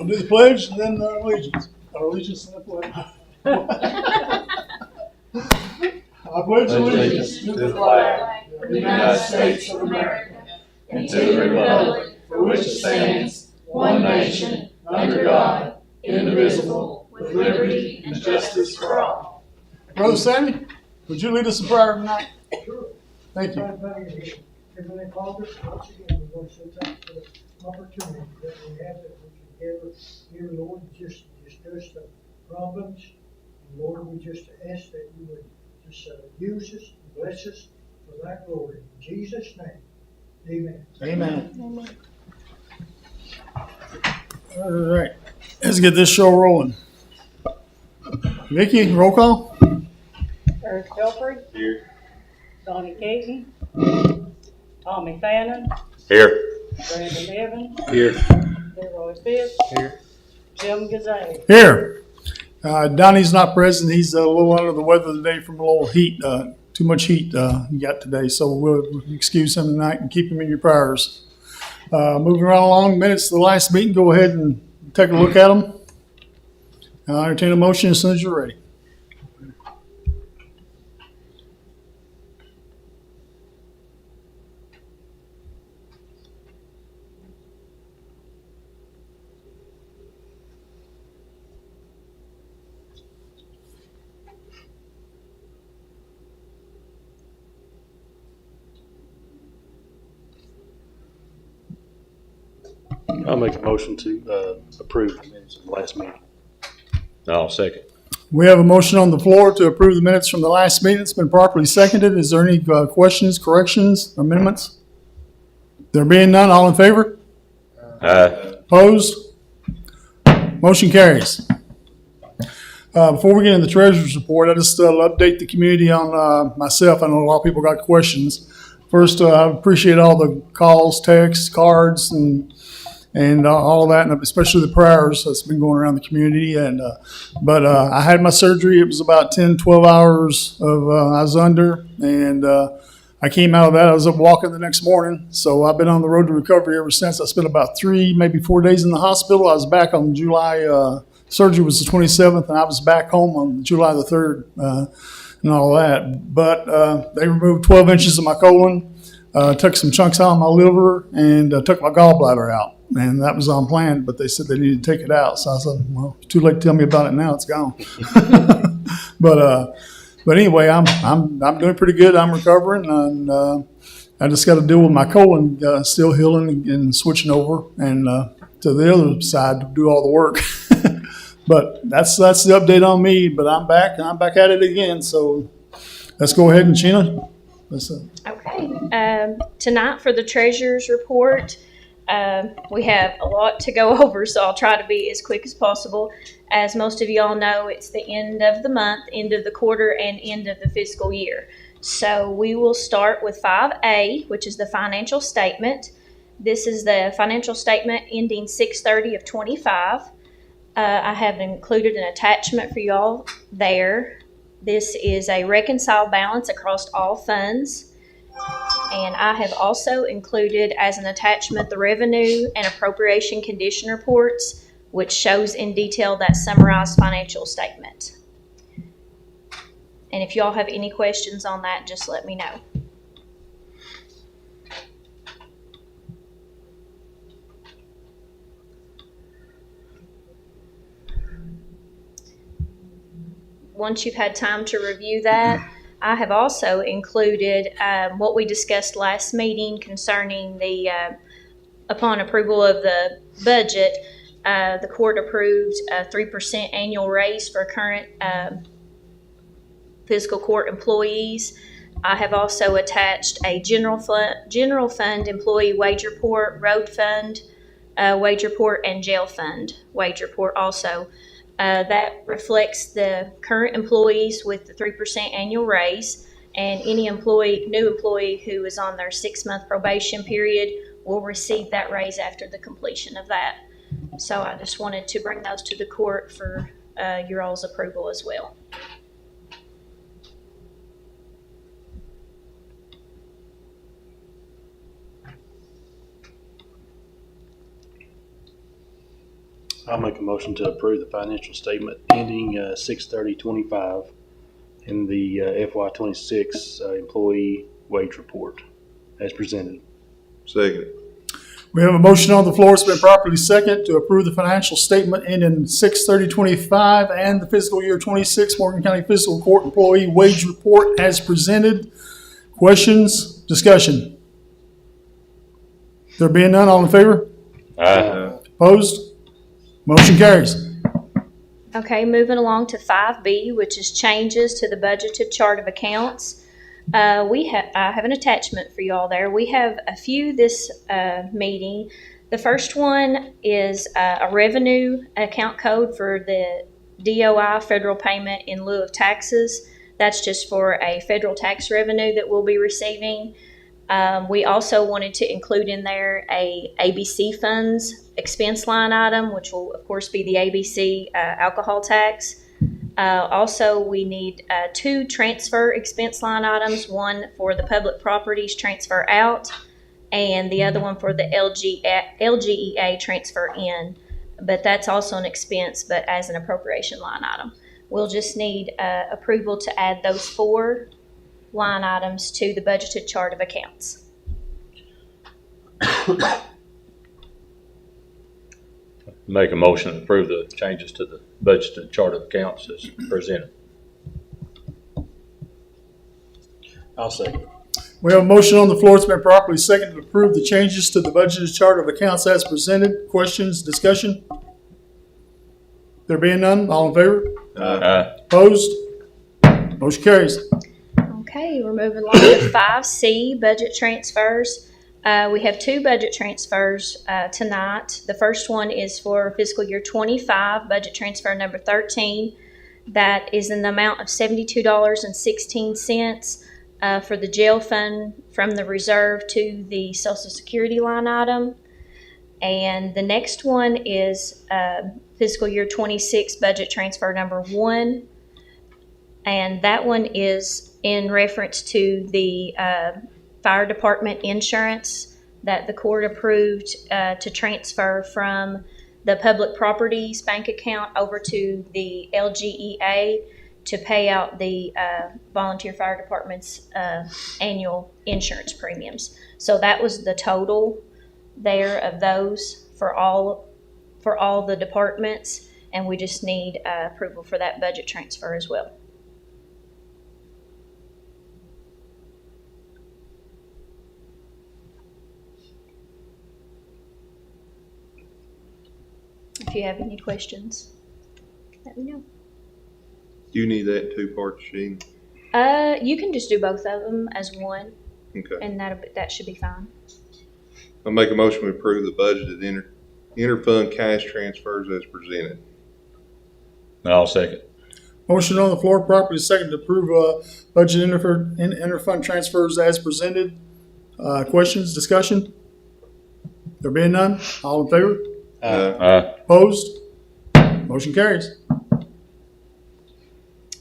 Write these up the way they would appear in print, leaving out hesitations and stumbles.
We'll do the pledge and then allegiance. Our allegiance and the pledge. I pledge allegiance to the flag of the United States of America and to the republic for which it stands, one nation, under God, indivisible, with liberty and justice for all. Brother Sammy, would you lead us in prayer tonight? Sure. Thank you. Heavenly Father, once again, we want to say thanks for the opportunity that we have that we can gather here, Lord, just discuss the problems. And Lord, we just ask that you would just use us and bless us for thy glory. In Jesus' name, amen. Amen. All right. Let's get this show rolling. Vicki, roll call. Eric Belford. Here. Donnie Caton. Tommy Fannin. Here. Brandon Evans. Here. Leroy Fitz. Here. Jim Gazay. Here. Donnie's not present. He's a little under the weather today from a little heat. Too much heat he got today. So we'll excuse him tonight and keep him in your prayers. Moving right along, minutes of the last meeting. Go ahead and take a look at them. I'll entertain a motion as soon as you're ready. I'll make a motion to approve the minutes of the last meeting. I'll second. We have a motion on the floor to approve the minutes from the last meeting. It's been properly seconded. Is there any questions, corrections, amendments? There being none, all in favor? Opposed? Motion carries. Before we get into the treasurer's report, I just update the community on myself. I know a lot of people got questions. First, I appreciate all the calls, texts, cards, and all of that, and especially the prayers that's been going around the community. And but I had my surgery. It was about 10, 12 hours of I was under, and I came out of that. I was up walking the next morning. So I've been on the road to recovery ever since. I spent about 3, maybe 4 days in the hospital. I was back on July, surgery was the 27th, and I was back home on July the 3rd and all that. But they removed 12 inches of my colon, took some chunks out of my liver, and took my gallbladder out. And that was unplanned, but they said they needed to take it out. So I said, well, it's too late to tell me about it now. It's gone. But anyway, I'm doing pretty good. I'm recovering, and I just got to deal with my colon still healing and switching over and to the other side to do all the work. But that's the update on me. But I'm back, and I'm back at it again. So let's go ahead and Sheena. Okay. Tonight for the treasurer's report, we have a lot to go over, so I'll try to be as quick as possible. As most of y'all know, it's the end of the month, end of the quarter, and end of the fiscal year. So we will start with 5A, which is the financial statement. This is the financial statement ending 6/30 of 25. I have included an attachment for y'all there. This is a reconciled balance across all funds. And I have also included as an attachment the revenue and appropriation condition reports, which shows in detail that summarized financial statement. And if y'all have any questions on that, just let me know. Once you've had time to review that, I have also included what we discussed last meeting concerning the, upon approval of the budget, the court approved a 3% annual raise for current fiscal court employees. I have also attached a general fund employee wage report, road fund wage report, and jail fund wage report also. That reflects the current employees with the 3% annual raise, and any new employee who is on their 6-month probation period will receive that raise after the completion of that. So I just wanted to bring those to the court for your all's approval as well. I'll make a motion to approve the financial statement ending 6/30/25 and the FY26 employee wage report as presented. Second. We have a motion on the floor. It's been properly seconded to approve the financial statement ending 6/30/25 and the fiscal year 26 Morgan County Fiscal Court employee wage report as presented. Questions, discussion? There being none, all in favor? Opposed? Motion carries. Okay, moving along to 5B, which is changes to the budgeted chart of accounts. I have an attachment for you all there. We have a few this meeting. The first one is a revenue account code for the DOI, federal payment in lieu of taxes. That's just for a federal tax revenue that we'll be receiving. We also wanted to include in there a ABC funds expense line item, which will of course be the ABC alcohol tax. Also, we need 2 transfer expense line items, one for the public properties transfer out and the other one for the LGEA transfer in. But that's also an expense, but as an appropriation line item. We'll just need approval to add those 4 line items to the budgeted chart of accounts. Make a motion to approve the changes to the budgeted chart of accounts as presented. I'll second. We have a motion on the floor. It's been properly seconded to approve the changes to the budgeted chart of accounts as presented. Questions, discussion? There being none, all in favor? Opposed? Motion carries. Okay, we're moving along to 5C, budget transfers. We have 2 budget transfers tonight. The first one is for fiscal year 25, budget transfer number 13. That is in the amount of $72.16 for the jail fund from the reserve to the Social Security line item. And the next one is fiscal year 26, budget transfer number 1. And that one is in reference to the fire department insurance that the court approved to transfer from the public properties bank account over to the LGEA to pay out the volunteer fire department's annual insurance premiums. So that was the total there of those for all the departments, and we just need approval for that budget transfer as well. If you have any questions, let me know. Do you need that 2-part sheet? You can just do both of them as one, Okay. and that should be fine. I'll make a motion to approve the budgeted interfund cash transfers as presented. I'll second. Motion on the floor, properly seconded to approve budget interfund transfers as presented. Questions, discussion? There being none, all in favor? Opposed? Motion carries.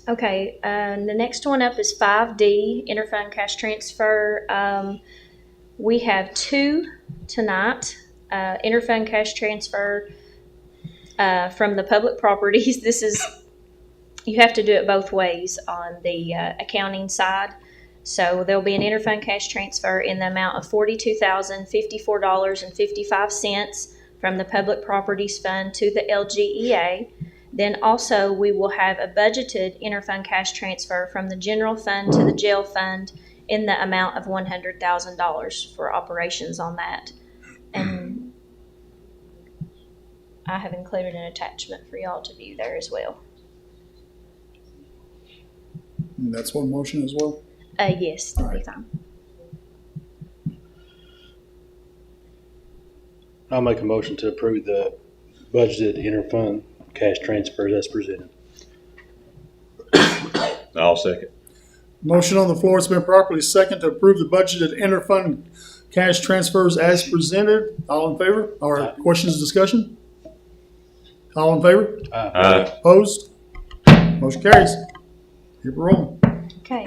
Okay, the next one up is 5D, interfund cash transfer. We have 2 tonight. Interfund cash transfer from the public properties. This is, you have to do it both ways on the accounting side. So there'll be an interfund cash transfer in the amount of $42,054.55 from the Public Properties Fund to the LGEA. Then also we will have a budgeted interfund cash transfer from the general fund to the jail fund in the amount of $100,000 for operations on that. And I have included an attachment for y'all to view there as well. And that's one motion as well. Yes, that'll be fine. I'll make a motion to approve the budgeted interfund cash transfers as presented. I'll second. Motion on the floor has been properly seconded to approve the budgeted interfund cash transfers as presented. All in favor? Or questions, discussion? All in favor? Opposed? Motion carries. Keep it rolling. Okay.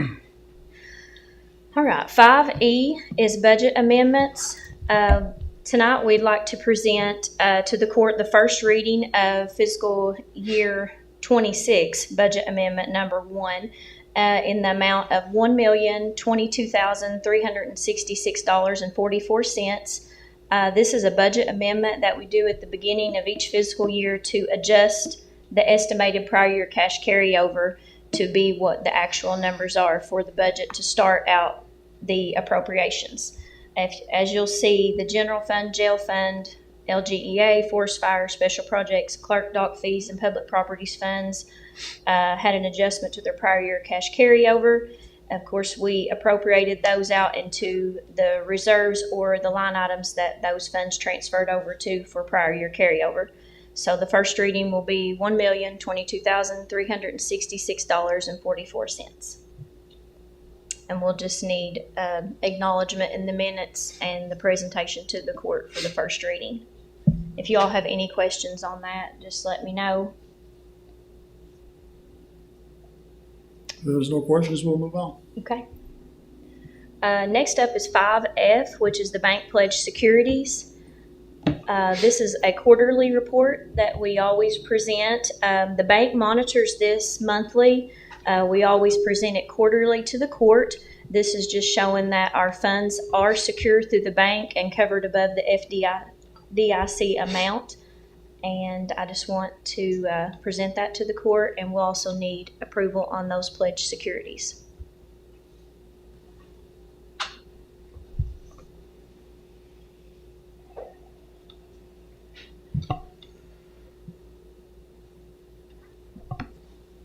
All right, 5E is budget amendments. Tonight, we'd like to present to the court the first reading of fiscal year 26 budget amendment number 1 in the amount of $1,022,366.44. This is a budget amendment that we do at the beginning of each fiscal year to adjust the estimated prior year cash carryover to be what the actual numbers are for the budget to start out the appropriations. As you'll see, the general fund, jail fund, LGEA, forest fire, special projects, clerk dock fees, and public properties funds had an adjustment to their prior year cash carryover. Of course, we appropriated those out into the reserves or the line items that those funds transferred over to for prior year carryover. So the first reading will be $1,022,366.44. And we'll just need acknowledgement in the minutes and the presentation to the court for the first reading. If you all have any questions on that, just let me know. If there's no questions, we'll move on. Okay. Next up is 5F, which is the bank pledge securities. This is a quarterly report that we always present. The bank monitors this monthly. We always present it quarterly to the court. This is just showing that our funds are secure through the bank and covered above the FDIC amount. And I just want to present that to the court, and we'll also need approval on those pledged securities.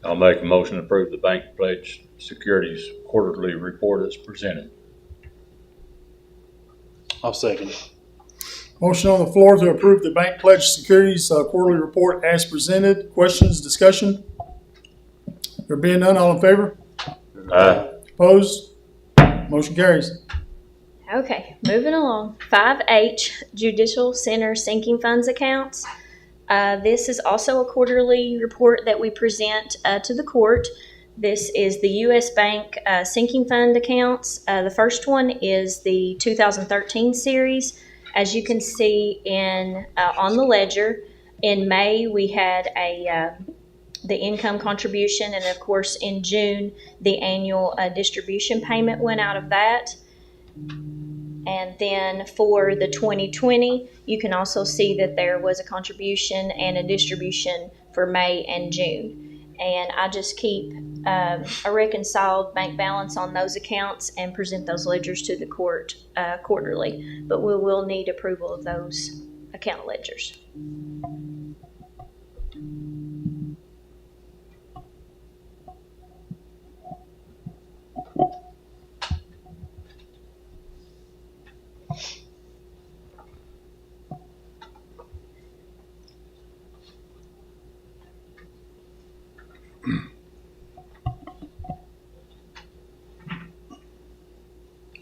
I'll make a motion to approve the bank pledge securities quarterly report as presented. I'll second it. Motion on the floor to approve the bank pledge securities quarterly report as presented. Questions, discussion? There being none, all in favor? Aye. Opposed? Motion carries. Okay, moving along. 5H, Judicial Center Sinking Funds Accounts. This is also a quarterly report that we present to the court. This is the U.S. Bank sinking fund accounts. The first one is the 2013 series. As you can see on the ledger, in May we had the income contribution, and of course in June the annual distribution payment went out of that. And then for the 2020, you can also see that there was a contribution and a distribution for May and June. And I just keep a reconciled bank balance on those accounts and present those ledgers to the court quarterly. But we will need approval of those account ledgers.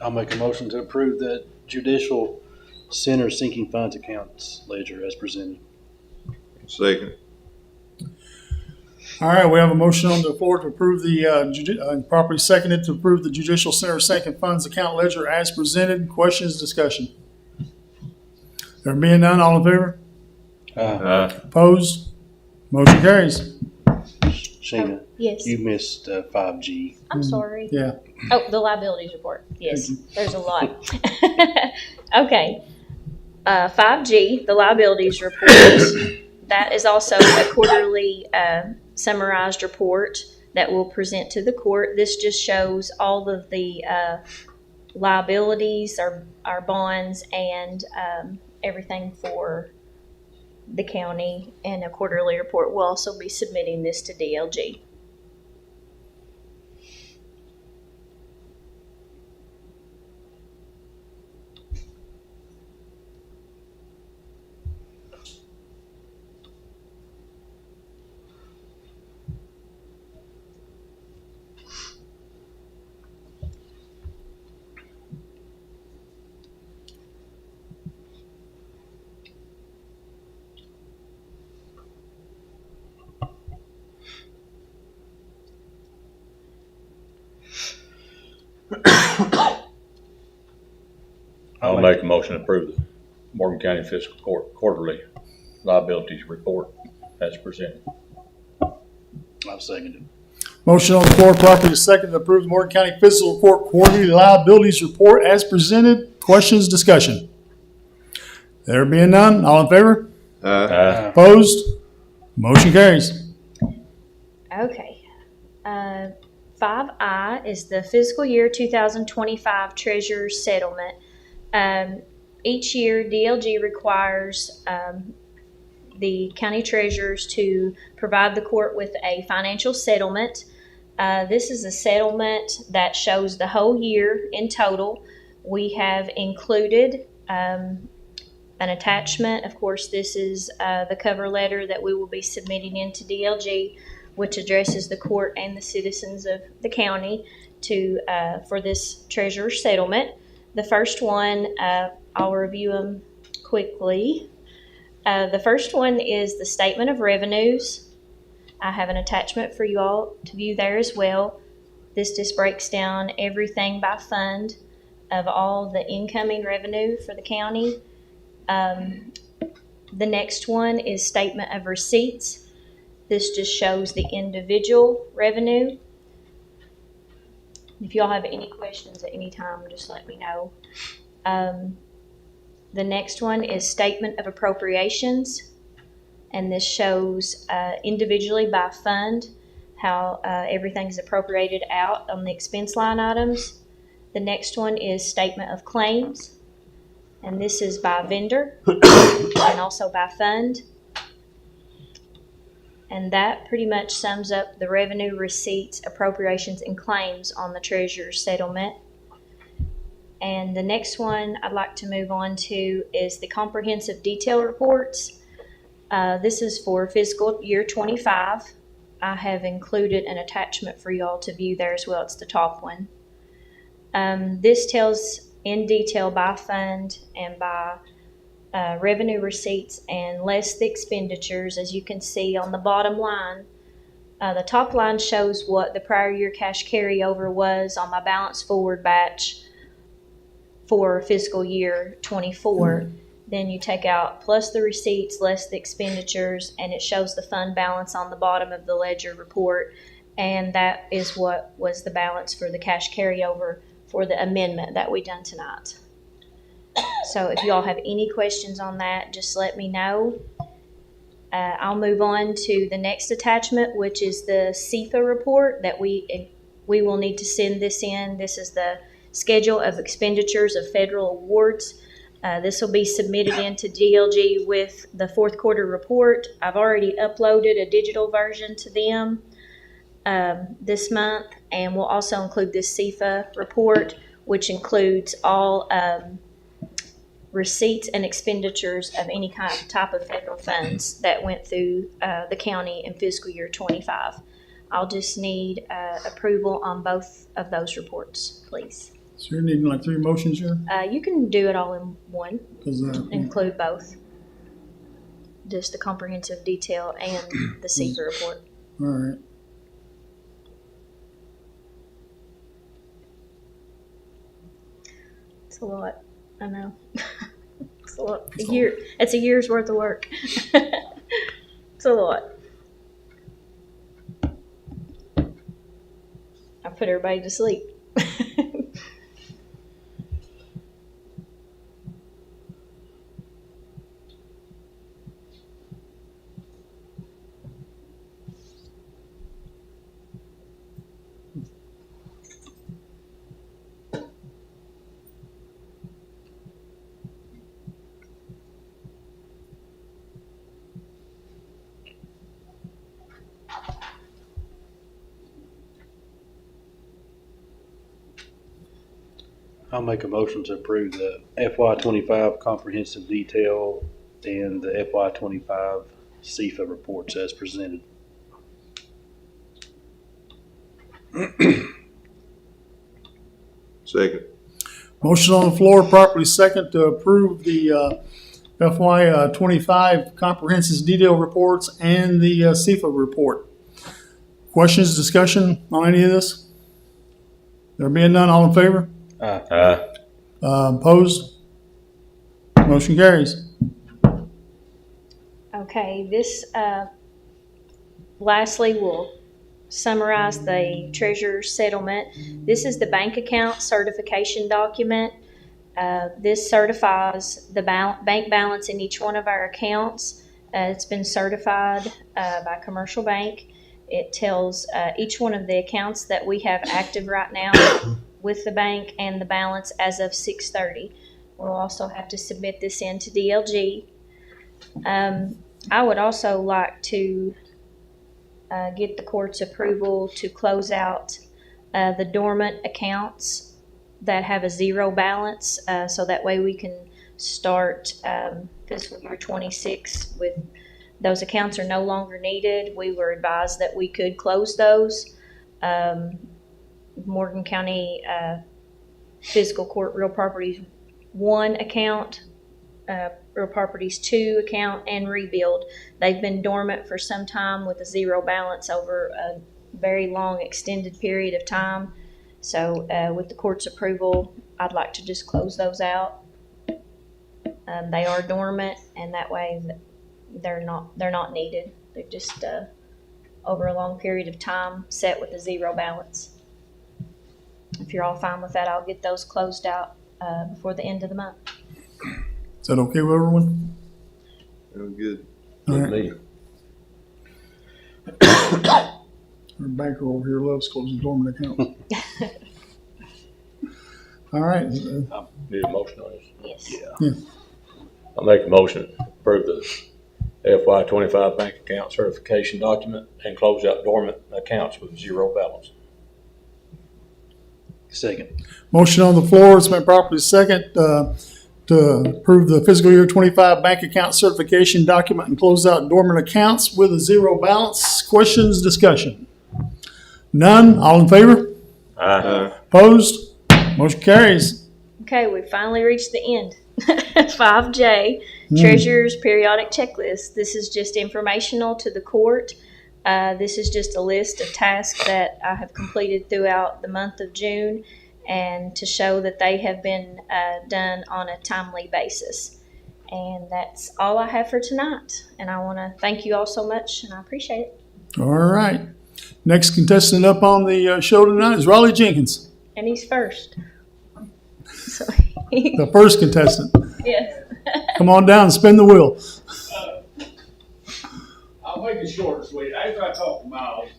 I'll make a motion to approve the Judicial Center Sinking Funds Accounts ledger as presented. Second. All right, we have a motion on the floor to approve the properly seconded to approve the Judicial Center Sinking Funds account ledger as presented. Questions, discussion? There being none, all in favor? Opposed? Motion carries. Sheena, Yes. you missed 5G. I'm sorry. Yeah. Oh, the liabilities report. Yes, there's a lot. Okay. 5G, the liabilities report. That is also a quarterly summarized report that we'll present to the court. This just shows all of the liabilities, our bonds, and everything for the county in a quarterly report. We'll also be submitting this to DLG. I'll make a motion to approve the Morgan County Fiscal Court quarterly liabilities report as presented. I'll second it. Motion on the floor, properly second to approve the Morgan County Fiscal Court Quarterly Liabilities Report as presented. Questions, discussion? There being none, all in favor? Opposed? Motion carries. Okay. 5I is the fiscal year 2025 treasurer's settlement. Each year, DLG requires the county treasurers to provide the court with a financial settlement. This is a settlement that shows the whole year in total. We have included an attachment. Of course, this is the cover letter that we will be submitting into DLG, which addresses the court and the citizens of the county for this treasurer's settlement. The first one, I'll review them quickly. The first one is the statement of revenues. I have an attachment for you all to view there as well. This just breaks down everything by fund of all the incoming revenue for the county. The next one is statement of receipts. This just shows the individual revenue. If y'all have any questions at any time, just let me know. The next one is statement of appropriations, and this shows individually by fund how everything is appropriated out on the expense line items. The next one is statement of claims, and this is by vendor and also by fund. And that pretty much sums up the revenue, receipts, appropriations, and claims on the treasurer's settlement. And the next one I'd like to move on to is the comprehensive detail reports. This is for fiscal year 25. I have included an attachment for y'all to view there as well. It's the top one. This tells in detail by fund and by revenue receipts and less the expenditures. As you can see on the bottom line, the top line shows what the prior year cash carryover was on my balance forward batch for fiscal year 24. Then you take out plus the receipts, less the expenditures, and it shows the fund balance on the bottom of the ledger report. And that is what was the balance for the cash carryover for the amendment that we done tonight. So if you all have any questions on that, just let me know. I'll move on to the next attachment, which is the CFA report that we will need to send this in. This is the schedule of expenditures of federal awards. This will be submitted into DLG with the fourth quarter report. I've already uploaded a digital version to them this month, and we'll also include this CFA report, which includes all receipts and expenditures of any type of federal funds that went through the county in fiscal year 25. I'll just need approval on both of those reports, please. So you're needing like 3 motions here? You can do it all in one, 'Cause, include both. Just the comprehensive detail and the CFA report. all right. It's a lot, I know. It's a lot. It's a year's worth of work. It's a lot. I put everybody to sleep. I'll make a motion to approve the FY 25 comprehensive detail and the FY 25 CFA reports as presented. Second. Motion on the floor, properly second to approve the FY 25 comprehensive detail reports and the CFA report. Questions, discussion on any of this? There being none, all in favor? Opposed? Motion carries. Okay, this, lastly, we'll summarize the treasurer's settlement. This is the bank account certification document. This certifies the bank balance in each one of our accounts. It's been certified by Commercial Bank. It tells each one of the accounts that we have active right now with the bank and the balance as of 6/30. We'll also have to submit this in to DLG. I would also like to get the court's approval to close out the dormant accounts that have a zero balance, so that way we can start fiscal year 26 with those accounts are no longer needed. We were advised that we could close those. Morgan County Fiscal Court Real Properties 1 account, Real Properties 2 account, and Rebuild. They've been dormant for some time with a zero balance over a very long extended period of time. So with the court's approval, I'd like to just close those out. They are dormant, and that way they're not needed. They're just over a long period of time set with a zero balance. If you're all fine with that, I'll get those closed out before the end of the month. Is that okay with everyone? Sounds good. All With right. me. Our banker over here loves closing dormant accounts. All right. Need a motion on this? Yes. Yeah. I'll make a motion to approve the FY 25 bank account certification document and close out dormant accounts with zero balance. Second. Motion on the floor. It's been properly second to approve the fiscal year 25 bank account certification document and close out dormant accounts with a zero balance. Questions, discussion? None. All in favor? Aye. Opposed? Motion carries. Okay, we finally reached the end. 5J, Treasurer's Periodic Checklist. This is just informational to the court. This is just a list of tasks that I have completed throughout the month of June, and to show that they have been done on a timely basis. And that's all I have for tonight. And I want to thank you all so much, and I appreciate it. All right. Next contestant up on the show tonight is Raleigh Jenkins, And he's first. So, the first contestant. yes. Come on down and spin the wheel. I'll make it short and sweet. After I talked to Miles,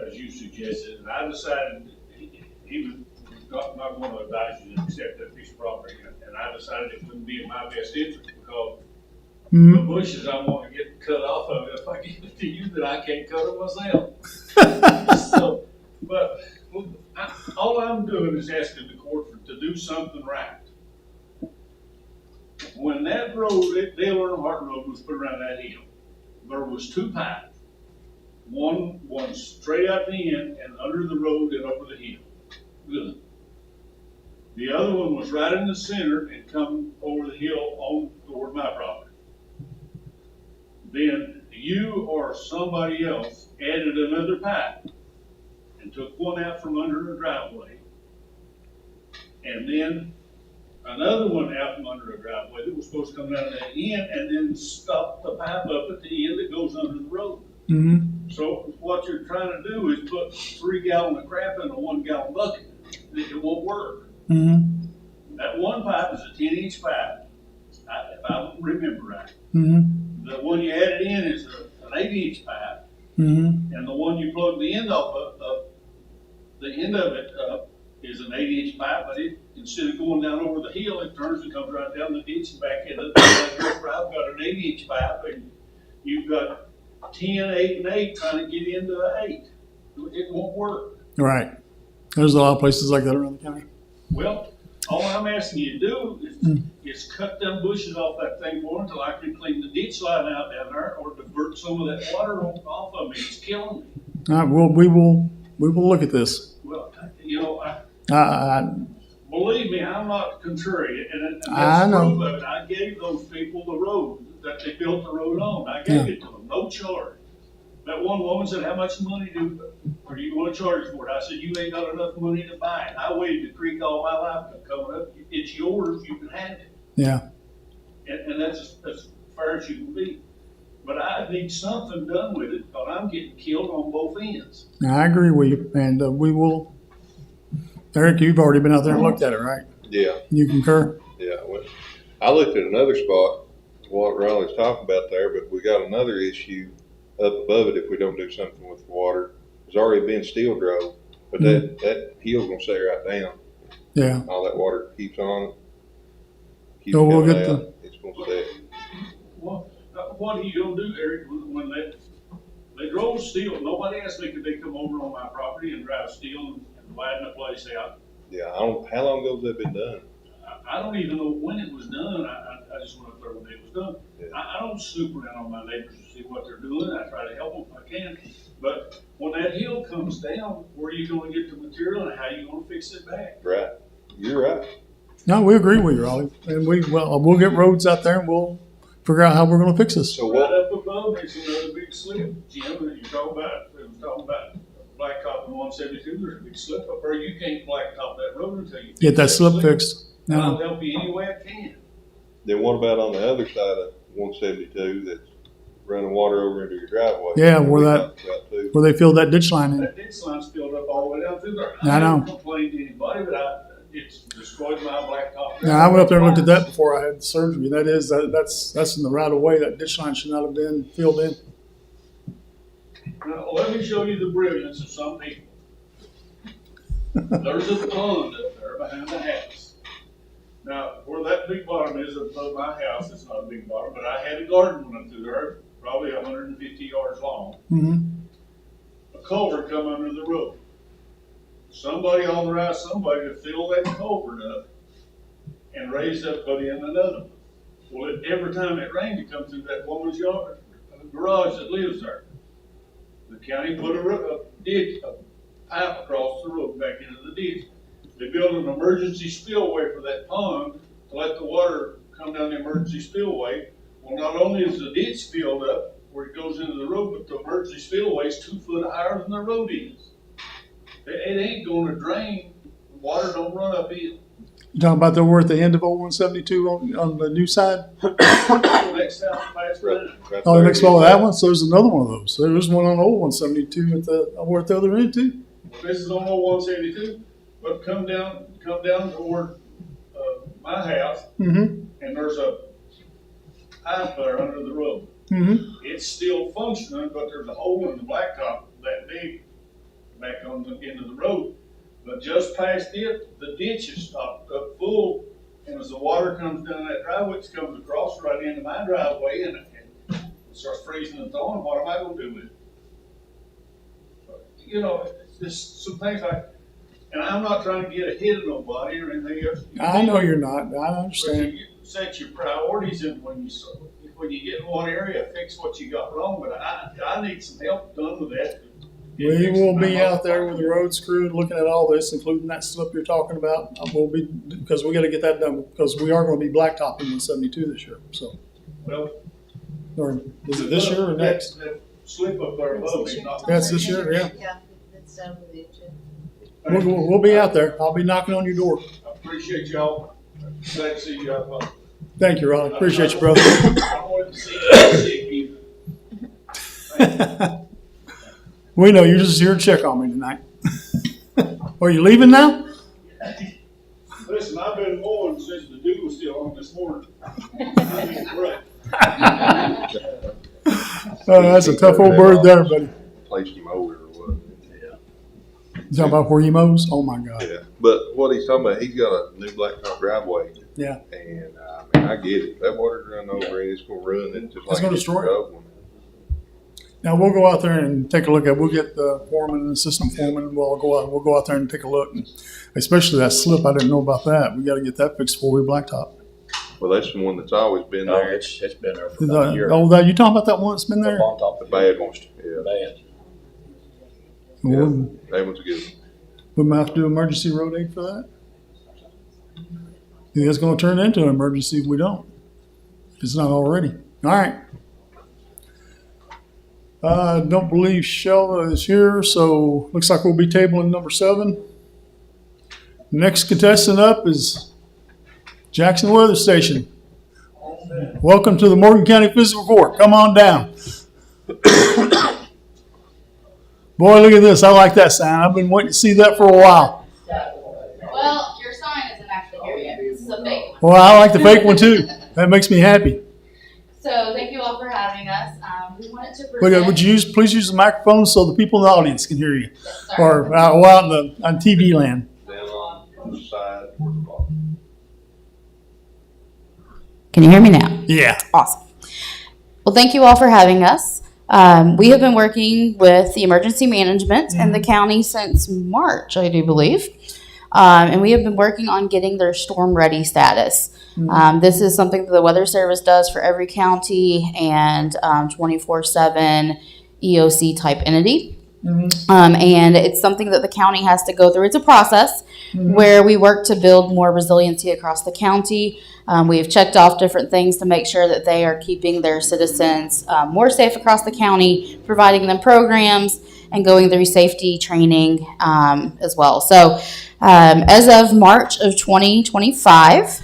as you suggested, and I decided he was not going to advise you to accept that piece of property, and I decided it wouldn't be in my best interest because the bushes I want to get cut off of it, if I give it to you, then I can't cut them myself. So, but all I'm doing is asking the court to do something right. When that road, Dale Earnhardt Road was put around that hill, there was 2 pipes. One straight out the end and under the road and over the hill. Good. The other one was right in the center and come over the hill on toward my property. Then you or somebody else added another pipe and took one out from under a driveway. And then another one out from under a driveway that was supposed to come down that end and then stop the pipe up at the end that goes under the road. Mm-hmm. So what you're trying to do is put 3 gallons of crap in a 1 gallon bucket. It won't work. Mm-hmm. That one pipe is a 10-inch pipe, if I remember right. Mm-hmm. The one you added in is an 8-inch pipe, Mm-hmm. and the one you plug the end off of the end of it up is an 8-inch pipe, but it, instead of going down over the hill, it turns and comes right down the ditch and back into the I've got an 8-inch pipe, and you've got 10, 8, and 8 trying to get into an 8. It won't work. Right. There's a lot of places like that around the county. Well, all I'm asking you to do is cut them bushes off that thing for until I can clean the ditch line out down there or divert some of that water off of me. It's killing me. All right. Well, we will look at this. Well, you know, I believe me, I'm not contrary, and I that's know. proof of it. I gave those people the road that they built the road on. I gave it to them, no charge. That one woman said, "How much money do you want to charge for it?" I said, "You ain't got enough money to buy it. I waded the creek all my life coming up. It's yours. You can have it." yeah. and that's as fair as you can be. But I need something done with it, because I'm getting killed on both ends. Now, I agree with you, and we will. Eric, you've already been out there and looked at it, right? Yeah, You concur? yeah. I looked at another spot, what Raleigh's talking about there, but we got another issue up above it if we don't do something with the water. There's already been steel drove, but that hill's gonna stay right down. Yeah. All that water keeps on. Keeps So we'll coming get out. It's gonna stay. Well, what are you gonna do, Eric, when they drove steel? Nobody asked me, could they come over on my property and drive steel and widen the place out? Yeah, I don't, how long ago's that been done? I don't even know when it was done. I just went up there when it was done. Yeah. I don't snoop around on my neighbors to see what they're doing. I try to help them if I can. But when that hill comes down, where are you gonna get the material and how are you gonna fix it back? Right. You're right. No, we agree with you, Raleigh, and we'll get roads out there and we'll figure out how we're going to fix this. So Right what, up above, there's another big slip, Jim, that you're talking about. It was talking about blacktop in 172. There's a big slip up there. You can't blacktop that road until you Get that fix slip fixed. And I'll No, help you any way I can. then what about on the other side of 172 that's running water over into your driveway? Yeah, where We that- talked about too. where they filled that ditch line in. That ditch line's filled up all the way down through there. I know. haven't complained to anybody, but it's destroyed my blacktop. Now, I went up there and looked at that before I had surgery. That's in the right of way. That ditch line should not have been filled in. Now, let me show you the brilliance of some people. There's a pond up there behind the house. Now, where that big bottom is above my house, it's not a big bottom, but I had a garden went up through there, probably 150 yards long. Mm-hmm. A culvert come under the road. Somebody authorized somebody to fill that culvert up and raise up, put in another one. Well, every time it rained, it come through that woman's yard, garage that lives there. The county put a pipe across the road back into the ditch. They built an emergency spillway for that pond to let the water come down the emergency spillway. Well, not only is the ditch filled up where it goes into the road, but the emergency spillway is 2 foot higher than the road is. It ain't gonna drain, the water don't run uphill. You talking about the we're at the end of 0172 on the new side? Next time I pass Right, by. right Oh, the there. next one, that one. So there's another one of those. There's one on old 172 we're at the other end too. This is on 172, but come down toward, my house, Mm-hmm. and there's a pipe there under the road. Mm-hmm. It's still functioning, but there's a hole in the blacktop that big back on the end of the road. But just past it, the ditch is stopped up full, and as the water comes down that driveway, it comes across right into my driveway, and it starts freezing and thawing. What am I gonna do with it? You know, it's just some things like, and I'm not trying to get ahead of nobody or anything else. I know you're not. I But understand. you set your priorities, and when you get in one area, fix what you got wrong. But I need some help done with that. We will be out there with the roads crew looking at all this, including that slip you're talking about. We'll be, because we got to get that done, because we are going to be blacktopping 172 this year. So, Well, or is it this year or next? That slip up there above me, not. That's this year, yeah. Yeah, it's done with it. We'll be out there. I'll be knocking on your door. I appreciate y'all. Glad to see you out there. Thank you, Ron. Appreciate you, brother. I wanted to see you sick either. Thank you. We know you're just here to check on me tonight. Are you leaving now? Listen, I've been mowing since the dew was still on this morning. I mean, right. Oh, that's a tough old bird there, buddy. Placed him over or what? You talking about where he mows? Oh my God. Yeah, but what he's talking about, he's got a new blacktop driveway. Yeah. And, I mean, I get it. That water's running over it, it's gonna ruin it just like. gonna it destroy it. did the other one. Now we'll go out there and take a look at. We'll get the foreman and assistant foreman. And we'll go out there and take a look. And especially that slip. I didn't know about that. We got to get that fixed before we blacktop. Well, that's the one that's always been No, there. it's been there for about a year. Oh, that you talking about that one that's been there? On top of The bad one. Yeah. Bad. We'll, That one's a good one. we might have to do emergency road aid for that. Yeah, it's going to turn into an emergency if we don't. If it's not already. All right. I don't believe Sheila is here, so looks like we'll be tabling number 7. Next contestant up is Jackson Weather Station. Welcome to the Morgan County Fiscal Court. Come on down. Boy, look at this. I like that sign. I've been waiting to see that for a while. Well, your sign isn't actually here yet. This is a fake one. Well, I like the fake one too. That makes me happy. So thank you all for having us. We wanted to Look, present. would you please use the microphone so the people in the audience can hear you, Yes, sorry. or out on TV land. Down on the side towards the bottom. Can you hear me now? Yeah. Awesome. Well, thank you all for having us. We have been working with the emergency management in the county since March, I do believe. And we have been working on getting their storm ready status. This is something that the Weather Service does for every county and 24/7 EOC type entity. And it's something that the county has to go through. It's a process where we work to build more resiliency across the county. We have checked off different things to make sure that they are keeping their citizens more safe across the county, providing them programs, and going through safety training as well. So as of March of 2025,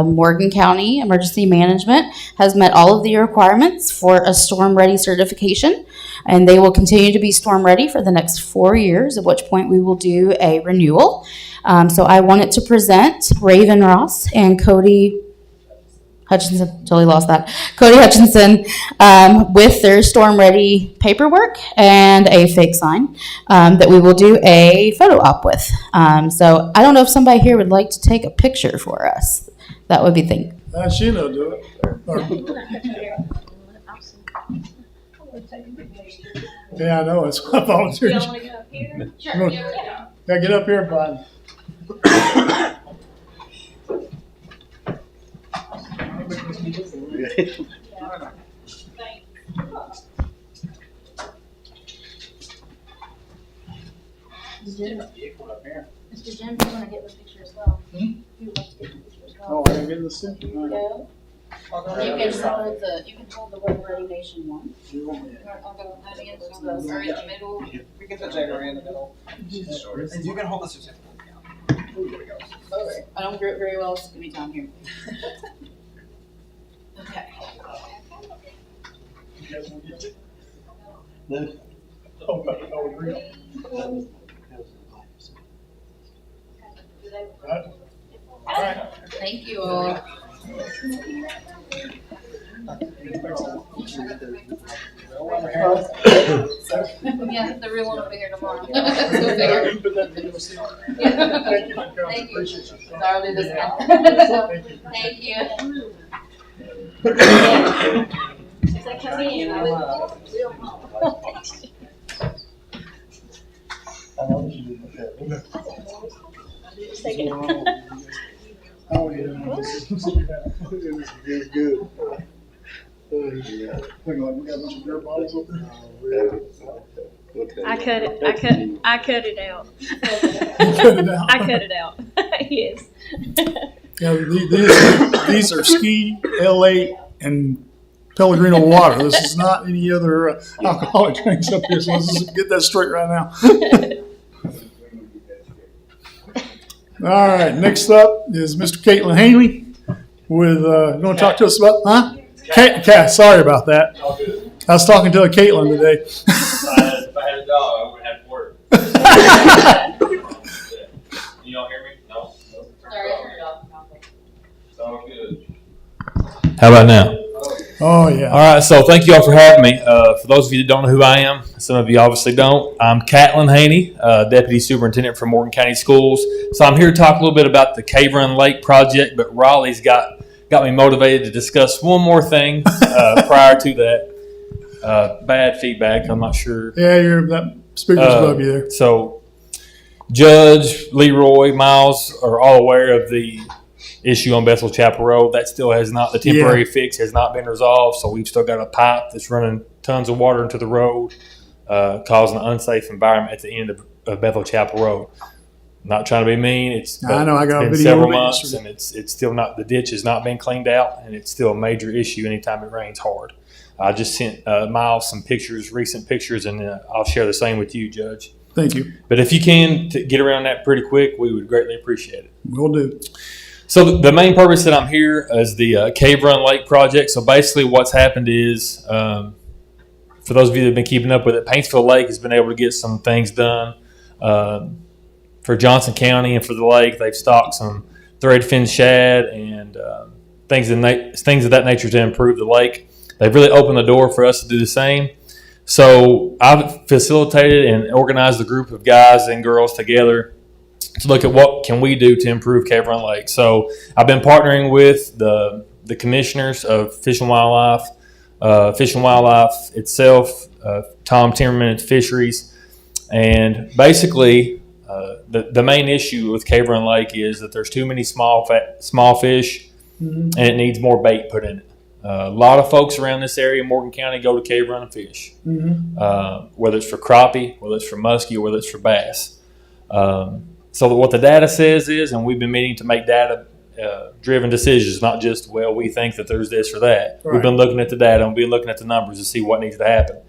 Morgan County Emergency Management has met all of the requirements for a storm ready certification, and they will continue to be storm ready for the next 4 years, at which point we will do a renewal. So I wanted to present Raven Ross and Cody Hutchinson, totally lost that. Cody Hutchinson with their storm ready paperwork and a fake sign that we will do a photo op with. So I don't know if somebody here would like to take a picture for us. That would be thing. Sheila will do it. Yeah, I know. It's my volunteer. Y'all want to go up here? Sure. Yeah, get up here, bud. Mr. Jim, do you want to get the picture as well? You would like to get the picture as well? Oh, I gotta get this in. All right. Go. You can hold the Web Ready Nation one. I'll go audience, or in the middle. We can put Jagger in the middle. And you can hold the certificate. I don't grip very well, so give me time here. Okay. Oh, real. All right. Thank you all. Yeah, the real one will be here tomorrow. Go figure. Thank you for coming. Thank you. Appreciate you. So I'll do this now. Thank you. Thank you. Is that coming in? Oh, yeah. This is very good. Look like we got a bunch of dirt bottles up there. I cut it out. Cut it out. I cut it out. Yes. Yeah, these are ski, L8, and Pellegrino water. This is not any other alcoholic drinks up here, so let's just get that straight right now. All right, next up is Mr. Caitlin Hanley with, you want to talk to us about, huh? Cat, sorry about that. I was talking to a Caitlin today. If I had a dog, I wouldn't have to work. Can y'all hear me? No? Sorry, I turned it off. Sounds good. How about now? Oh, yeah. All right, so thank you all for having me. For those of you that don't know who I am, some of you obviously don't, I'm Catlin Haney, Deputy Superintendent for Morgan County Schools. So I'm here to talk a little bit about the Cave Run Lake project, but Raleigh's got me motivated to discuss one more thing prior to that. Bad feedback, I'm not sure. Yeah, that speaker's above you there. So Judge, Leroy, Miles are all aware of the issue on Bethel Chapel Road. That still has not, the temporary fix has not been resolved, so we've still got a pipe that's running tons of water into the road, causing an unsafe environment at the end of Bethel Chapel Road. Not trying to be mean. I know, I got a been video several of it months, yesterday. and it's still not, the ditch has not been cleaned out, and it's still a major issue anytime it rains hard. I just sent Miles some pictures, recent pictures, and I'll share the same with you, Judge. Thank you. But if you can get around that pretty quick, we would greatly appreciate it. Will do. So the main purpose that I'm here is the Cave Run Lake project. So basically what's happened is, for those of you that have been keeping up with it, Paintsville Lake has been able to get some things done for Johnson County and for the lake. They've stocked some threadfin shad and things of that nature to improve the lake. They've really opened the door for us to do the same. So I've facilitated and organized a group of guys and girls together to look at what can we do to improve Cave Run Lake. So I've been partnering with the commissioners of Fish and Wildlife itself, Tom Timmerman at Fisheries, and basically the main issue with Cave Run Lake is that there's too many small fish, and it needs more bait put in it. A lot of folks around this area, Morgan County, go to Cave Run and fish, whether it's for crappie, whether it's for muskie, or whether it's for bass. So what the data says is, and we've been meeting to make data-driven decisions, not just, well, we think that there's this or that. Right. We've been looking at the data and we've been looking at the numbers to see what needs to happen.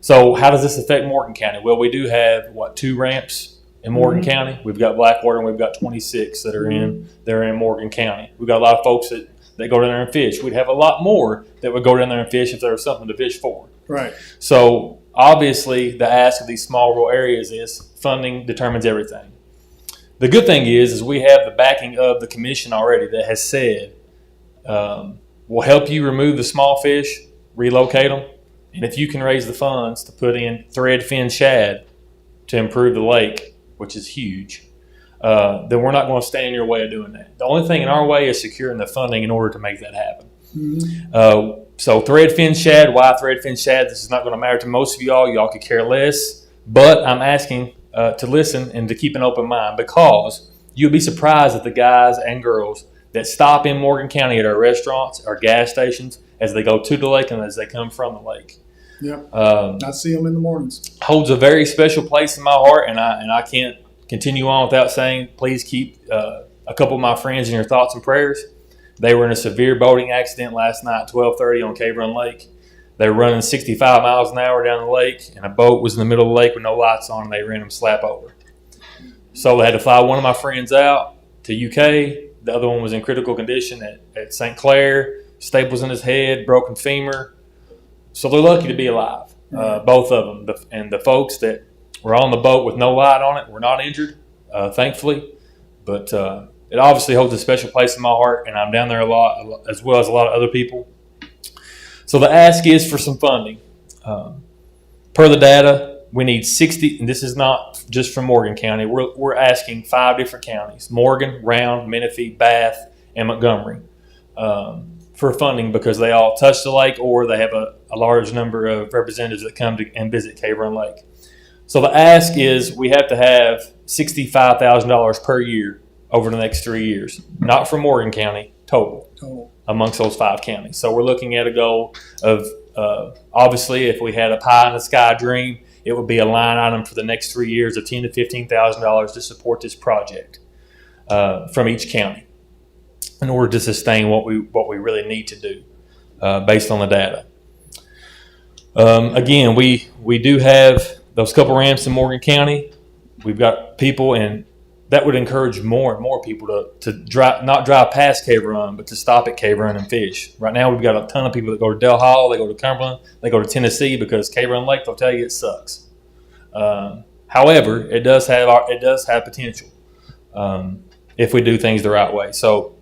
So how does this affect Morgan County? Well, we do have, 2 ramps in Morgan County. We've got Blackwater and we've got 26 that are in Morgan County. We've got a lot of folks that go down there and fish. We'd have a lot more that would go down there and fish if there was something to fish for. Right. So obviously the ask of these small rural areas is funding determines everything. The good thing is we have the backing of the commission already that has said, we'll help you remove the small fish, relocate them, and if you can raise the funds to put in threadfin shad to improve the lake, which is huge, then we're not going to stand in your way of doing that. The only thing in our way is securing the funding in order to make that happen. So threadfin shad, why threadfin shad? This is not going to matter to most of y'all. Y'all could care less. But I'm asking to listen and to keep an open mind, because you'll be surprised at the guys and girls that stop in Morgan County at our restaurants, our gas stations, as they go to the lake and as they come from the lake. Yeah. I see them in the mornings. Holds a very special place in my heart, and I can't continue on without saying, please keep a couple of my friends in your thoughts and prayers. They were in a severe boating accident last night at 12:30 on Cave Run Lake. They were running 65 miles an hour down the lake, and a boat was in the middle of the lake with no lights on, and they ran them slap over. So they had to fly one of my friends out to UK. The other one was in critical condition at St. Clair, staples in his head, broken femur. So they're lucky to be alive, both of them. And the folks that were on the boat with no light on it were not injured, thankfully. But it obviously holds a special place in my heart, and I'm down there a lot, as well as a lot of other people. So the ask is for some funding. Per the data, we need 60, and this is not just from Morgan County. We're asking 5 different counties: Morgan, Round, Menifee, Bath, and Montgomery, for funding, because they all touch the lake, or they have a large number of representatives that come and visit Cave Run Lake. So the ask is we have to have $65,000 per year over the next 3 years, not for Morgan County, total. Amongst those 5 counties. So we're looking at a goal of, obviously, if we had a pie in the sky dream, it would be a line item for the next 3 years of $10,000 to $15,000 to support this project from each county in order to sustain what we really need to do based on the data. Again, we do have those couple ramps in Morgan County. We've got people, and that would encourage more and more people to not drive past Cave Run, but to stop at Cave Run and fish. Right now, we've got a ton of people that go to Del Hall, they go to Cumberland, they go to Tennessee, because Cave Run Lake, they'll tell you it sucks. However, it does have potential if we do things the right way. So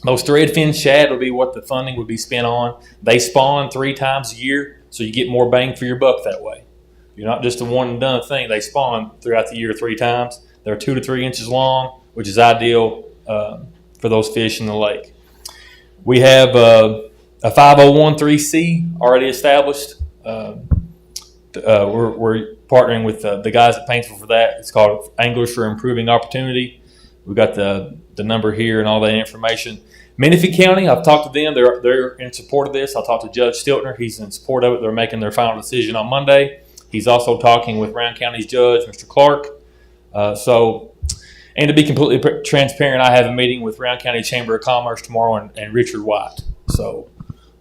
those threadfin shad will be what the funding would be spent on. They spawn 3 times a year, so you get more bang for your buck that way. You're not just a one and done thing. They spawn throughout the year 3 times. They're 2 to 3 inches long, which is ideal for those fish in the lake. We have a 501(c) already established. We're partnering with the guys at Paintsville for that. It's called Anglers for Improving Opportunity. We've got the number here and all that information. Menifee County, I've talked to them. They're in support of this. I talked to Judge Stiltner. He's in support of it. They're making their final decision on Monday. He's also talking with Round County's judge, Mr. Clark. And to be completely transparent, I have a meeting with Round County Chamber of Commerce tomorrow and Richard White. So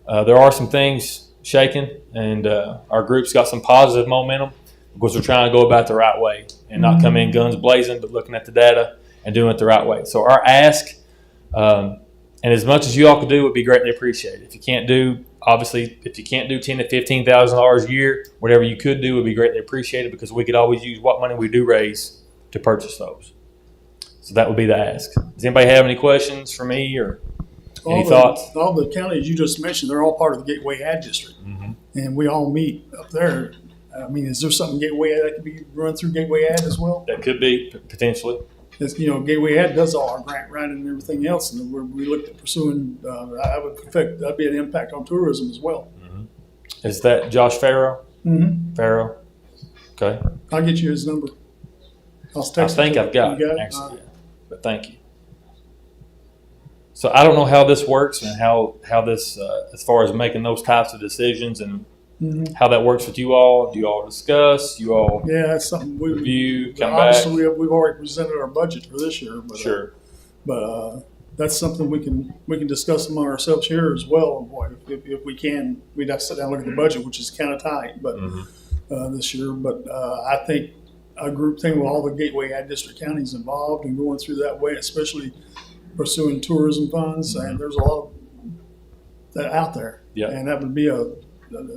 there are some things shaking, and our group's got some positive momentum because we're trying to go about it the right way and not come in guns blazing, but looking at the data and doing it the right way. So our ask And as much as you all could do would be greatly appreciated. If you can't do, obviously, if you can't do $10,000 to $15,000 a year, whatever you could do would be greatly appreciated, because we could always use what money we do raise to purchase those. So that would be the ask. Does anybody have any questions for me or any thoughts? All the counties you just mentioned, they're all part of the Gateway Ad District. Mm-hmm. And we all meet up there. I mean, is there something Gateway Ad that could be run through Gateway Ad as well? That could be, potentially. It's, Gateway Ad does all our grant writing and everything else, and we looked at pursuing. That'd be an impact on tourism as well. Mm-hmm. Is that Josh Farrow? Mm-hmm. Farrow. Okay. I'll get you his number. I think I've got it. it, actually. Yeah. But thank you. So I don't know how this works and how this, as far as making those types of decisions and how that works with you all. Do you all discuss? You all Yeah, that's something we review, come obviously back? we've already presented our budget for this year. But, Sure. That's something we can discuss among ourselves here as well. Boy, if we can, we'd have to sit down and look at the budget, which is kind of tight, but this year. But I think a group thing with all the Gateway Ad District counties involved and going through that way, especially pursuing tourism funds, and there's a lot of that out there. Yeah. And that would be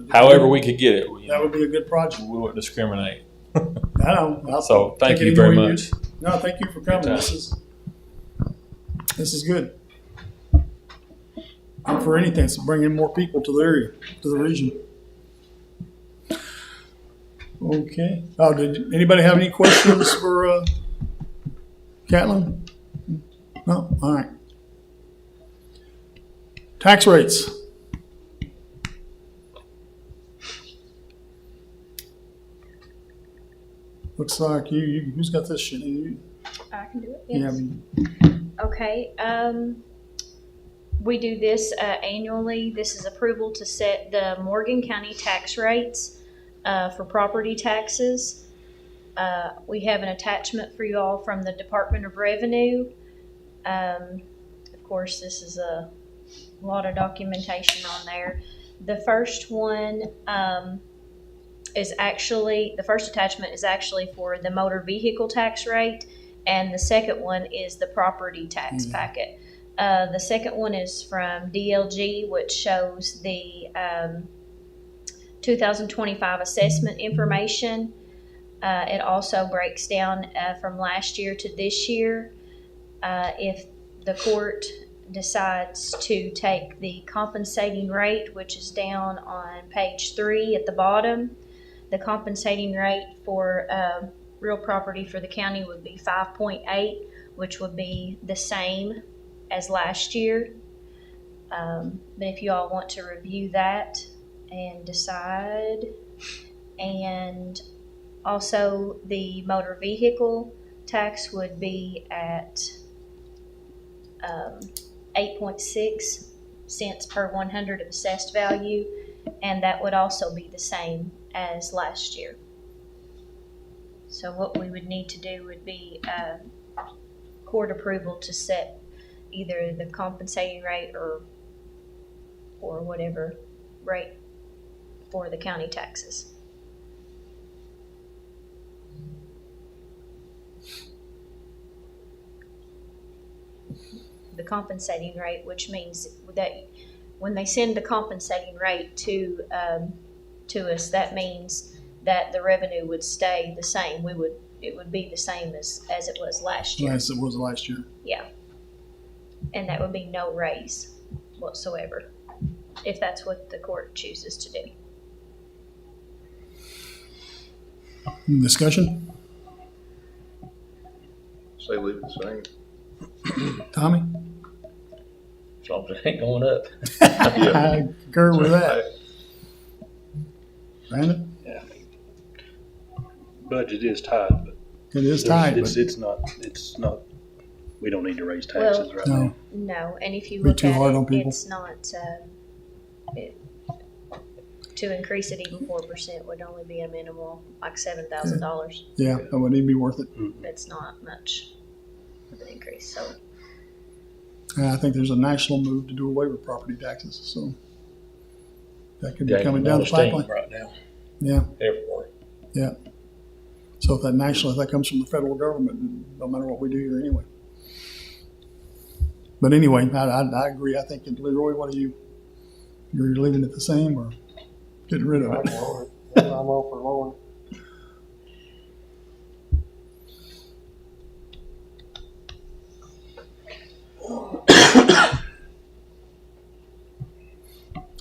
However we could get it. that would be a good project. We wouldn't discriminate. I know. So thank you any very more much. No, thank you for coming. Good This is good. And for anything, it's bringing more people to the area, to the region. Okay. Oh, did anybody have any questions for Catlin? No? All right. Tax rates. Looks like who's got this shit? I can do it. Yeah, Yes. Okay. We do this annually. This is approval to set the Morgan County tax rates for property taxes. We have an attachment for you all from the Department of Revenue. Of course, this is a lot of documentation on there. The first one is actually, the first attachment is actually for the motor vehicle tax rate, and the second one is the property tax packet. The second one is from DLG, which shows the 2025 assessment information. It also breaks down from last year to this year. If the court decides to take the compensating rate, which is down on page 3 at the bottom, the compensating rate for real property for the county would be 5.8, which would be the same as last year. But if you all want to review that and decide, and also the motor vehicle tax would be at 8.6 cents per 100 of assessed value, and that would also be the same as last year. So what we would need to do would be court approval to set either the compensating rate or whatever rate for the county taxes. The compensating rate, which means that when they send the compensating rate to us, that means that the revenue would stay the same. It would be the same as it was last year. As it was last year. Yeah. And that would be no raise whatsoever, if that's what the court chooses to do. Discussion? Say leave it the same. Tommy? As long as it ain't going up. I concur with that. Brandon? Yeah. Budget is tight, but It is tight, it's not, we don't need to raise taxes right now. No, and if you Be look too at hard on it, people. it's not, to increase it even 4% would only be a minimal, like $7,000. Yeah, that wouldn't even be worth it. It's not much of an increase, so. I think there's a national move to do away with property taxes, so that could be coming down the pipeline. right now. Yeah, Everywhere. yeah. So if that comes from the federal government, no matter what we do here anyway. But anyway, I agree. I think, Leroy, what are you? You're leaving it the same or getting rid of it? I'm all for lowering.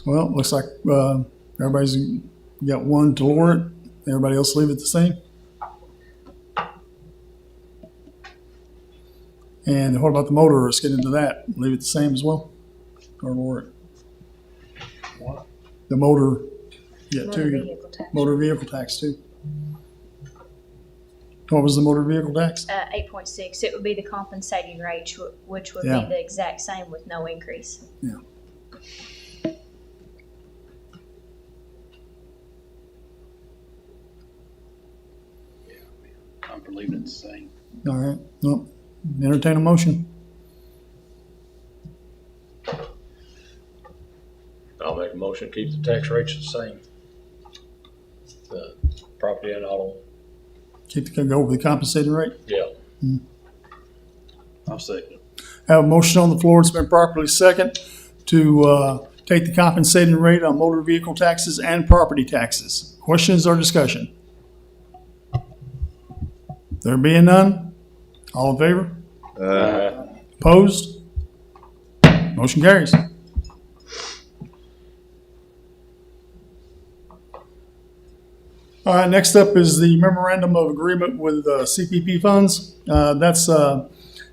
Well, looks like everybody's got one to lower it. Everybody else leave it the same. And what about the motor? Let's get into that. Leave it the same as well, or lower it. The motor, Motor vehicle tax. motor vehicle tax too. What was the motor vehicle tax? 8.6. It would be the compensating rate, which would Yeah. be the exact same with no increase. Yeah. I'm for leaving it the same. All right. Well, entertain a motion. I'll make a motion, to keep the tax rates the same. The property and auto, Go over the compensating rate. yeah. I'll second it. Have a motion on the floor. It's been properly second to take the compensating rate on motor vehicle taxes and property taxes. Questions or discussion? There being none, all in favor? Opposed? Motion carries. All right, next up is the memorandum of agreement with CPP funds.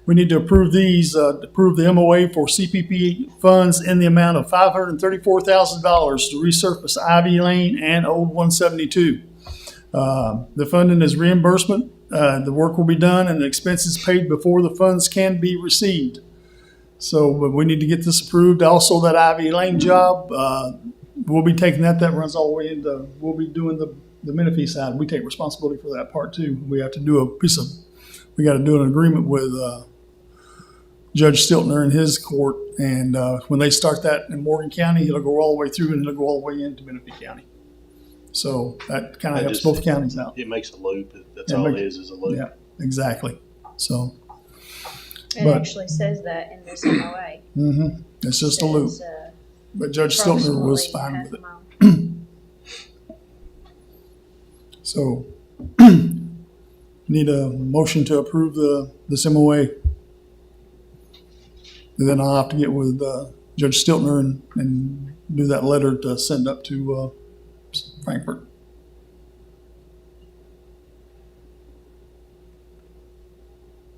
We need to approve approve the MOA for CPP funds in the amount of $534,000 to resurface Ivy Lane and Old 172. The funding is reimbursement. The work will be done and the expenses paid before the funds can be received. So but we need to get this approved. Also, that Ivy Lane job, we'll be taking that runs all the way into, we'll be doing the Menifee side. We take responsibility for that part too. We have to do we got to do an agreement with Judge Stiltner in his court. And when they start that in Morgan County, it'll go all the way through and it'll go all the way into Menifee County. So that kind of helps both counties out. It makes a loop. That's all it is a loop. Yeah, exactly. So. It actually says that in this MOA. It's just a loop. But Judge Stiltner was fine with it. So, need a motion to approve this MOA. And then I'll have to get with Judge Stiltner and do that letter to send up to Frankfurt.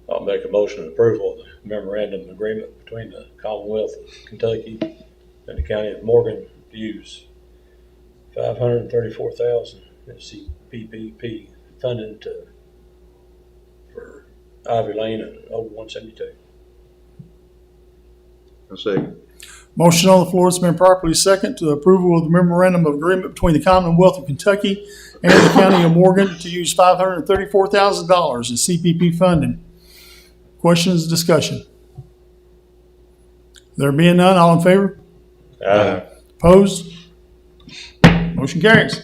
I'll make a motion of approval of the memorandum of agreement between the Commonwealth of Kentucky and the County of Morgan to use $534,000 in CPP funding for Ivy Lane and Old 172. I second. Motion on the floor has been properly second to approval of the memorandum of agreement between the Commonwealth of Kentucky and the County of Morgan to use $534,000 in CPP funding. Questions, discussion? There being none, all in favor? Opposed? Motion carries.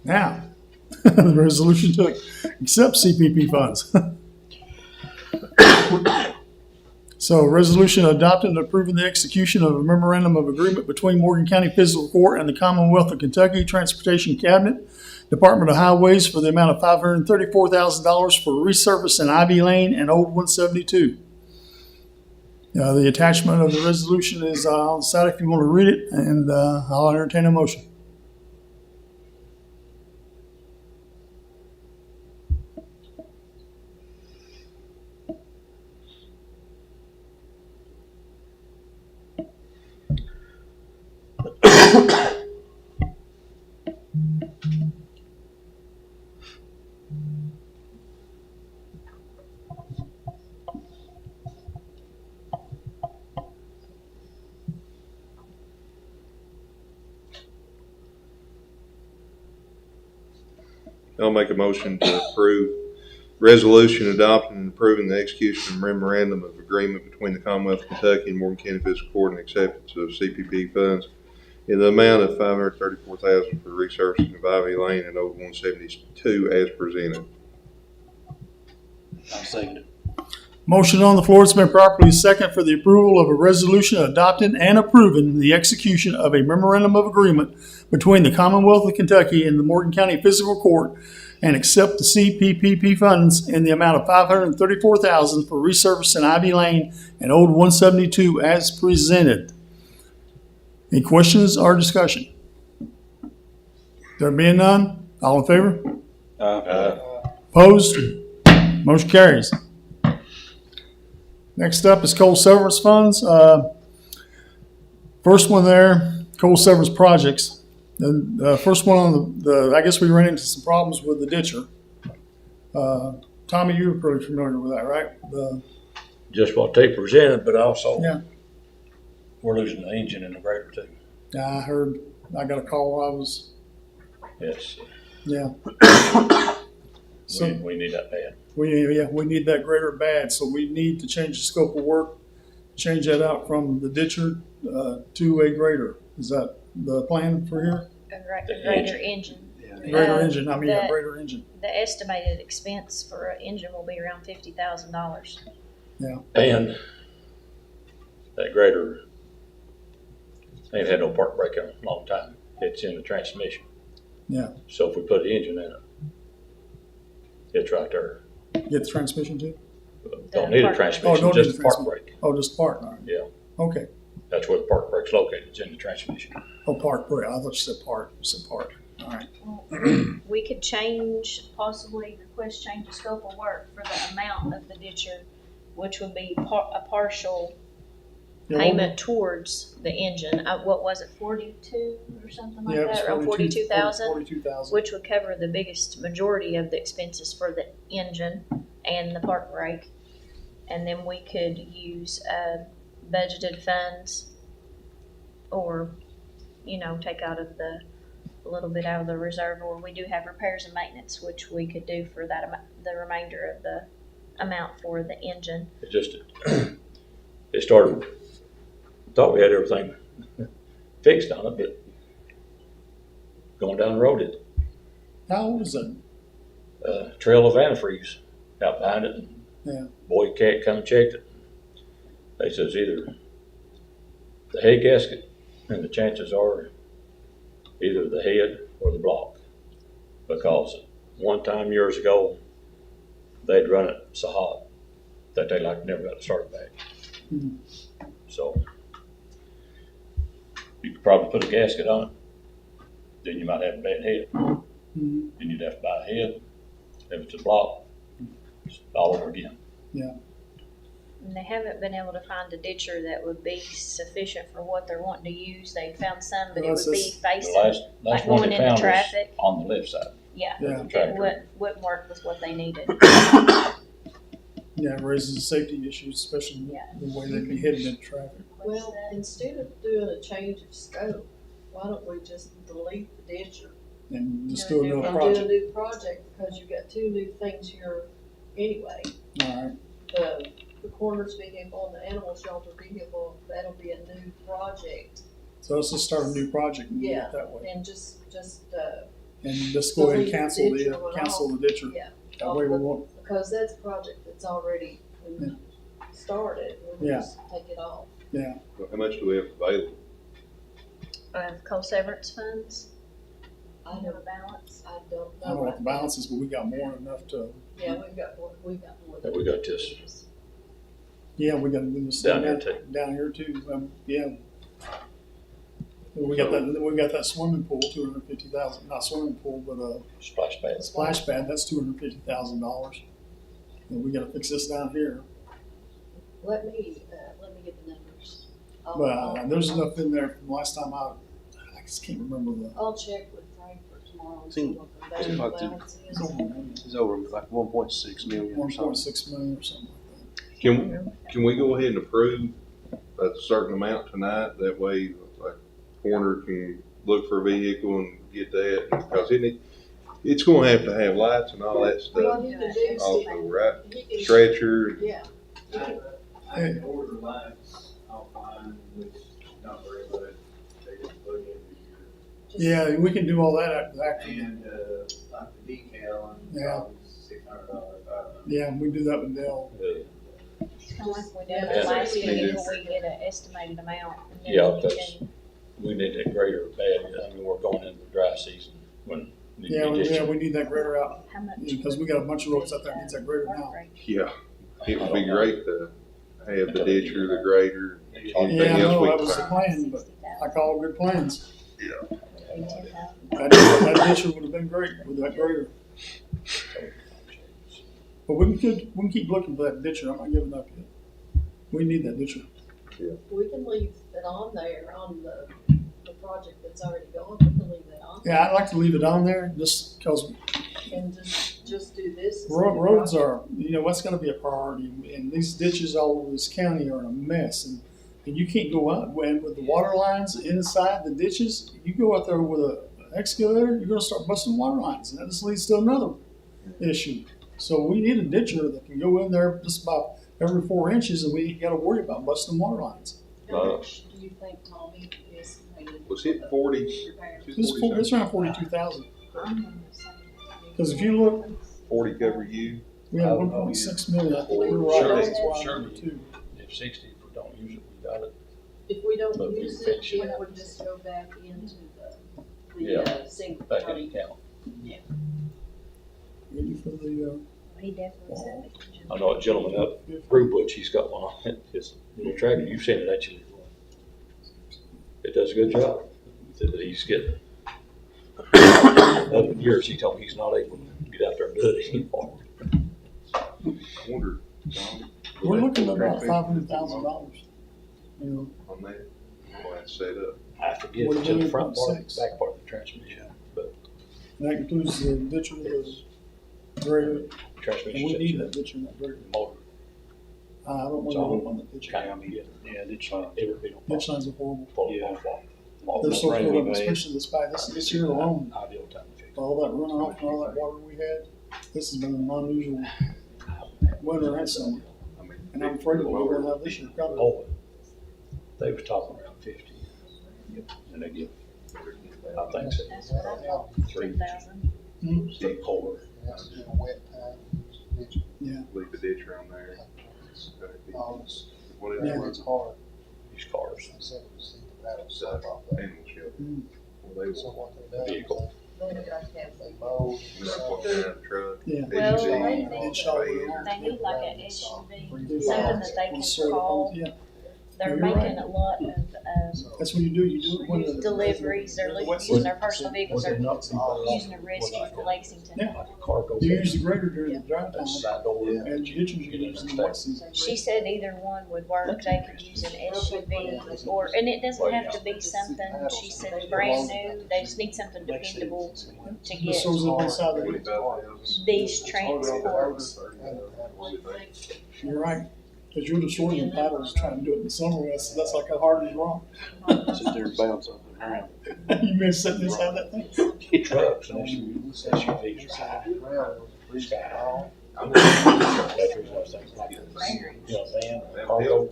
Now, the resolution to accept CPP funds. So, resolution adopted and approving the execution of a memorandum of agreement between Morgan County Fiscal Court and the Commonwealth of Kentucky Transportation Cabinet, Department of Highways for the amount of $534,000 for resurfacing Ivy Lane and Old 172. The attachment of the resolution is on the side if you want to read it, and I'll entertain a motion. I'll make a motion to approve resolution adopting and approving the execution of memorandum of agreement between the Commonwealth of Kentucky and Morgan County Fiscal Court and acceptance of CPP funds in the amount of $534,000 for resurfacing of Ivy Lane and Old 172 as presented. I'll second it. Motion on the floor has been properly second for the approval of a resolution adopting and approving the execution of a memorandum of agreement between the Commonwealth of Kentucky and the Morgan County Fiscal Court and accept the CPPP funds in the amount of $534,000 for resurfacing Ivy Lane and Old 172 as presented. Any questions or discussion? There being none, all in favor? Opposed? Motion carries. Next up is coal severance funds. First one there, coal severance projects. The first one on I guess we ran into some problems with the ditcher. Tommy, you're pretty familiar with that, right? Just what they presented, but also Yeah. we're losing the engine in the grader too. I heard, I got a call while I was, Yes, yeah. So we need that bad. we need that grader bad, so we need to change the scope of work, change that out from the ditcher to a grader. Is that the plan for here? A greater engine. Grader Uh, engine, a that- grader engine. The estimated expense for an engine will be around $50,000. And that grader ain't had no park brake in a long time. It's in the transmission. Yeah. So if we put the engine in it, it's right there. Get the transmission too? Don't need a park brake. transmission, Oh, don't need just a a park transmission. brake. Oh, just park, all right. Yeah, Okay. that's where the park brake's located, it's in the transmission. Oh, park, brake. I thought you said park. You said park. All right. We could possibly request change the scope of work for the amount of the ditcher, which would be a partial Yeah, payment towards the engine. What was it, 42 or something like Yeah, it was that? Around 42,000, 42,000. which would cover the biggest majority of the expenses for the engine and the park brake. And then we could use budgeted funds, or take out of a little bit out of the reserve, or we do have repairs and maintenance, which we could do for that the remainder of the amount for the engine. It just, it started, thought we had everything fixed on it, but going down the road, it, How old is it? trail of antifreeze out behind it. And Yeah. boy cat come and checked it. They says either the head gasket, and the chances are either the head or the block. Because one time years ago, they'd run it so hot that they never got it started back. Hmm. So you could probably put a gasket on it, then you might have a bad head. Hmm. Then you'd have to buy a head. If it's a block, it's all over again. And they haven't been able to find a ditcher that would be sufficient for what they're wanting to use. They found some, but it would be The facing, last like one going they into found was traffic. on the left side. Yeah, Yeah. The it tractor. wouldn't work with what they needed. Yeah, it raises safety issues, especially Yeah. the way they'd be heading into traffic. Well, instead of doing a change of scope, why don't we just delete the ditcher And just do a new and do a project. new project, because you've got two new things here anyway. All right. The coroner's vehicle and the animal shelter vehicle, that'll be a new project. So let's just start a new project and do Yeah. it that way. And just, And just go ahead and delete the cancel ditcher the, one cancel off. the ditcher. Yeah. That way we won't, because that's a project that's already been started, we'll Yeah. just take it off. yeah. How much do we have available? Coal severance funds, I you know, don't, the balance. I don't I don't know know. what the balance is, but we got more than enough to, Yeah, we've got more Yeah, we got this. yeah, we got to do this Down here too. Down here too, yeah. We got that swimming pool, 250,000, not swimming pool, but Splash pad. a splash pad, that's $250,000. And we gotta fix this down here. Let me get the numbers. But there's enough in there from last time I just can't remember the. I'll check with Frank for tomorrow. and Think- see what the it's like the- balance is. It's over like 1.6 million or something. 1.6 million or something like Can we go ahead and approve a certain amount tonight? That way, like, Coroner can look for a vehicle and get that, because it's gonna have to have lights and all that What stuff he can do, also, Steve, right? he can, Stretcher, yeah, he can, I can order lights offline, which not very much, they just plug in the just. Yeah, we can do all that after. and, like the decal, and Yeah. probably $600, I don't know. Yeah, we do that with Dell. Kinda like we did Yeah, the last we meeting, did. where we get an estimated amount. And then Yeah, we because can- we need that grader bad. I mean, we're going into the dry season when. Yeah, we need that grader out, How much? because we got a bunch of roads out there that needs that grader now. Yeah, it would be great to have the ditcher, the grader, Yeah, anything I else know, we that can was the find. plan, but I call good plans. Yeah. That ditcher would have been great with that grader. But we can keep looking for that ditcher, I'm not giving up yet. We need that ditcher. We can leave it on there on the project that's already going, we can leave it on. Yeah, I'd like to leave it on there, just because And just do this. as a roads project. are, that's gonna be a priority, and these ditches all over this county are a mess, and you can't go out, and with the water lines inside the ditches, you go out there with an excavator, you're gonna start busting water lines, and that just leads to another issue. So we need a ditcher that can go in there just about every 4 inches, and we ain't gotta worry about busting water lines. How much do you think Tommy estimated? Was it 40? It's around 42,000, because if you look, 40 cover you? we have 1.6 million, I think we're right, Surely, that's why surely. I'm two. If 60, if we don't use it, we got it. If we don't But we use it, fix it. it would just go back into Yeah. the single Back in county. the account. Ready for the, He definitely said it. I know a gentleman up Greenbutch, he's got one on his little tractor. You've seen it actually. It does a good job. He said that he's getting, up in years, he told me he's not able to get out there and do it anymore. I wonder, we're looking at about $500,000, on that, we'll have to set up. I forget What if it's in the about front part, 1.6? back part of the transmission, but That includes the ditcher, the grader, and transmission. we need section, that ditcher and that grader. the motor. I don't want to go on that ditcher. Yeah, ditch line. It would be no Ditch lines are horrible. Yeah. They're so rain filled we up, made. especially this year alone. Ideal time to fix. All that runoff and all that water we had, this has been an unusual winter and summer. I mean, And I'm afraid what we're gonna have this year coming. Oh, they was talking around 50. And they give, I think so. That's what I thought, 3,000. 3,000. Big colder. leave the ditcher on there. What is Yeah, it? it's hard. These cars, Animal shelter. Mm. Well, they will, vehicle. when they walk around the truck. Yeah. Well, SUV, they- Ditch all the way van. around. They need like an SUV, Do something that. that they can Sort of, call. Yeah, They're You're right. making a lot of, that's what you do when the. deliveries, they're using their personal vehicles, they're using a rescue from Lexington. Yeah. Like a car goes You in, use the grader during the dry time, side door. and you ditchers you use in the wet season. She said either one would work, they could use an SUV, or, and it doesn't have to be something, she said, brand new, they just need something dependable to This get shows up inside the. 25,000. these transports. You're right, because you're the sorting paddles trying to do it in the summer, that's like how hard as rock. Sit there and bounce off the ground. You been sitting inside that thing? Trucks and SUVs are high. Sky. That's the reason I was thinking, like, van, cargo,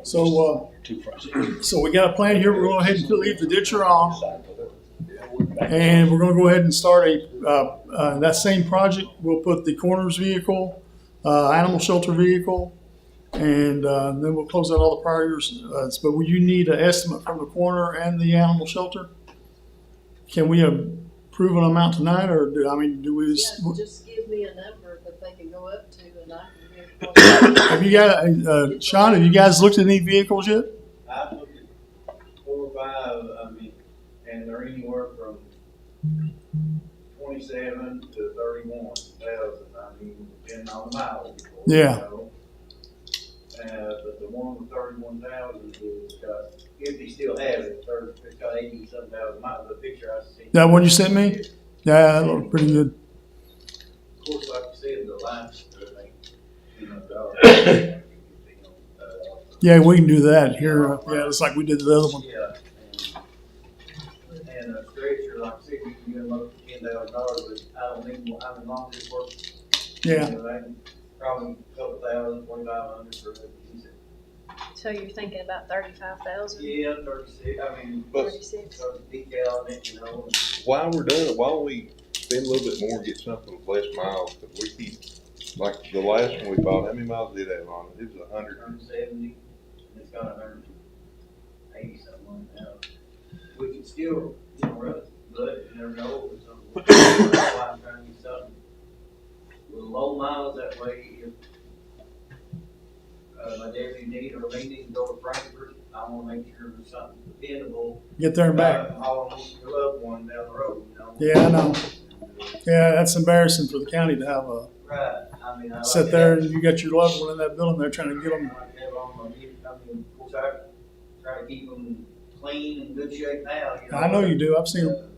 So, two front seats. So we got a plan here, we're going to go ahead and leave the ditcher on, and we're gonna go ahead and start that same project, we'll put the coroner's vehicle, animal shelter vehicle, and then we'll close out all the prior years. But will you need an estimate from the coroner and the animal shelter? Can we approve an amount tonight, or do we just? Yeah, just give me a number that they can go up to and I can give. Have you guys, Sean, have you guys looked at any vehicles yet? I've looked at 4 or 5, and they're anywhere from 27 to 31,000, depending on the mileage. of course, Yeah. you know. But the one with 31,000 is got, if they still have it, it's got 80-some thousand miles. The picture I see. That one you sent me? Yeah, that looked pretty good. Of course, like you said, the lines, everything, Yeah, we can do that here. Yeah, it's like we did the other one. Yeah, and a stretcher, like I said, you can get them up to $10,000, but I don't think, how long this work. Yeah. You know, they can probably a couple thousand, 2,500 for a decent. So you're thinking about 35,000? Yeah, 36, But 36. so decal on it, you know. while we're doing it, why don't we spend a little bit more and get something with less miles, because we keep Like the last one we bought, how many miles did it have on it? It was 100. 170, and it's got 180 something now. We can still, run it, but you never know if something. That's why I'm trying to get something with low miles, that way if my deputy need or me need to go to Frankfurt, I wanna make sure there's something dependable. Get there and back. Hauling your loved one down the road, Yeah, I know. Yeah, that's embarrassing for the county to have a, Right, I mean, I like sit to there have- and you got your loved one in that building, they're trying to get them. I like to have on my, of course, I try to keep them clean and good shape now, I know you do, I've seen them.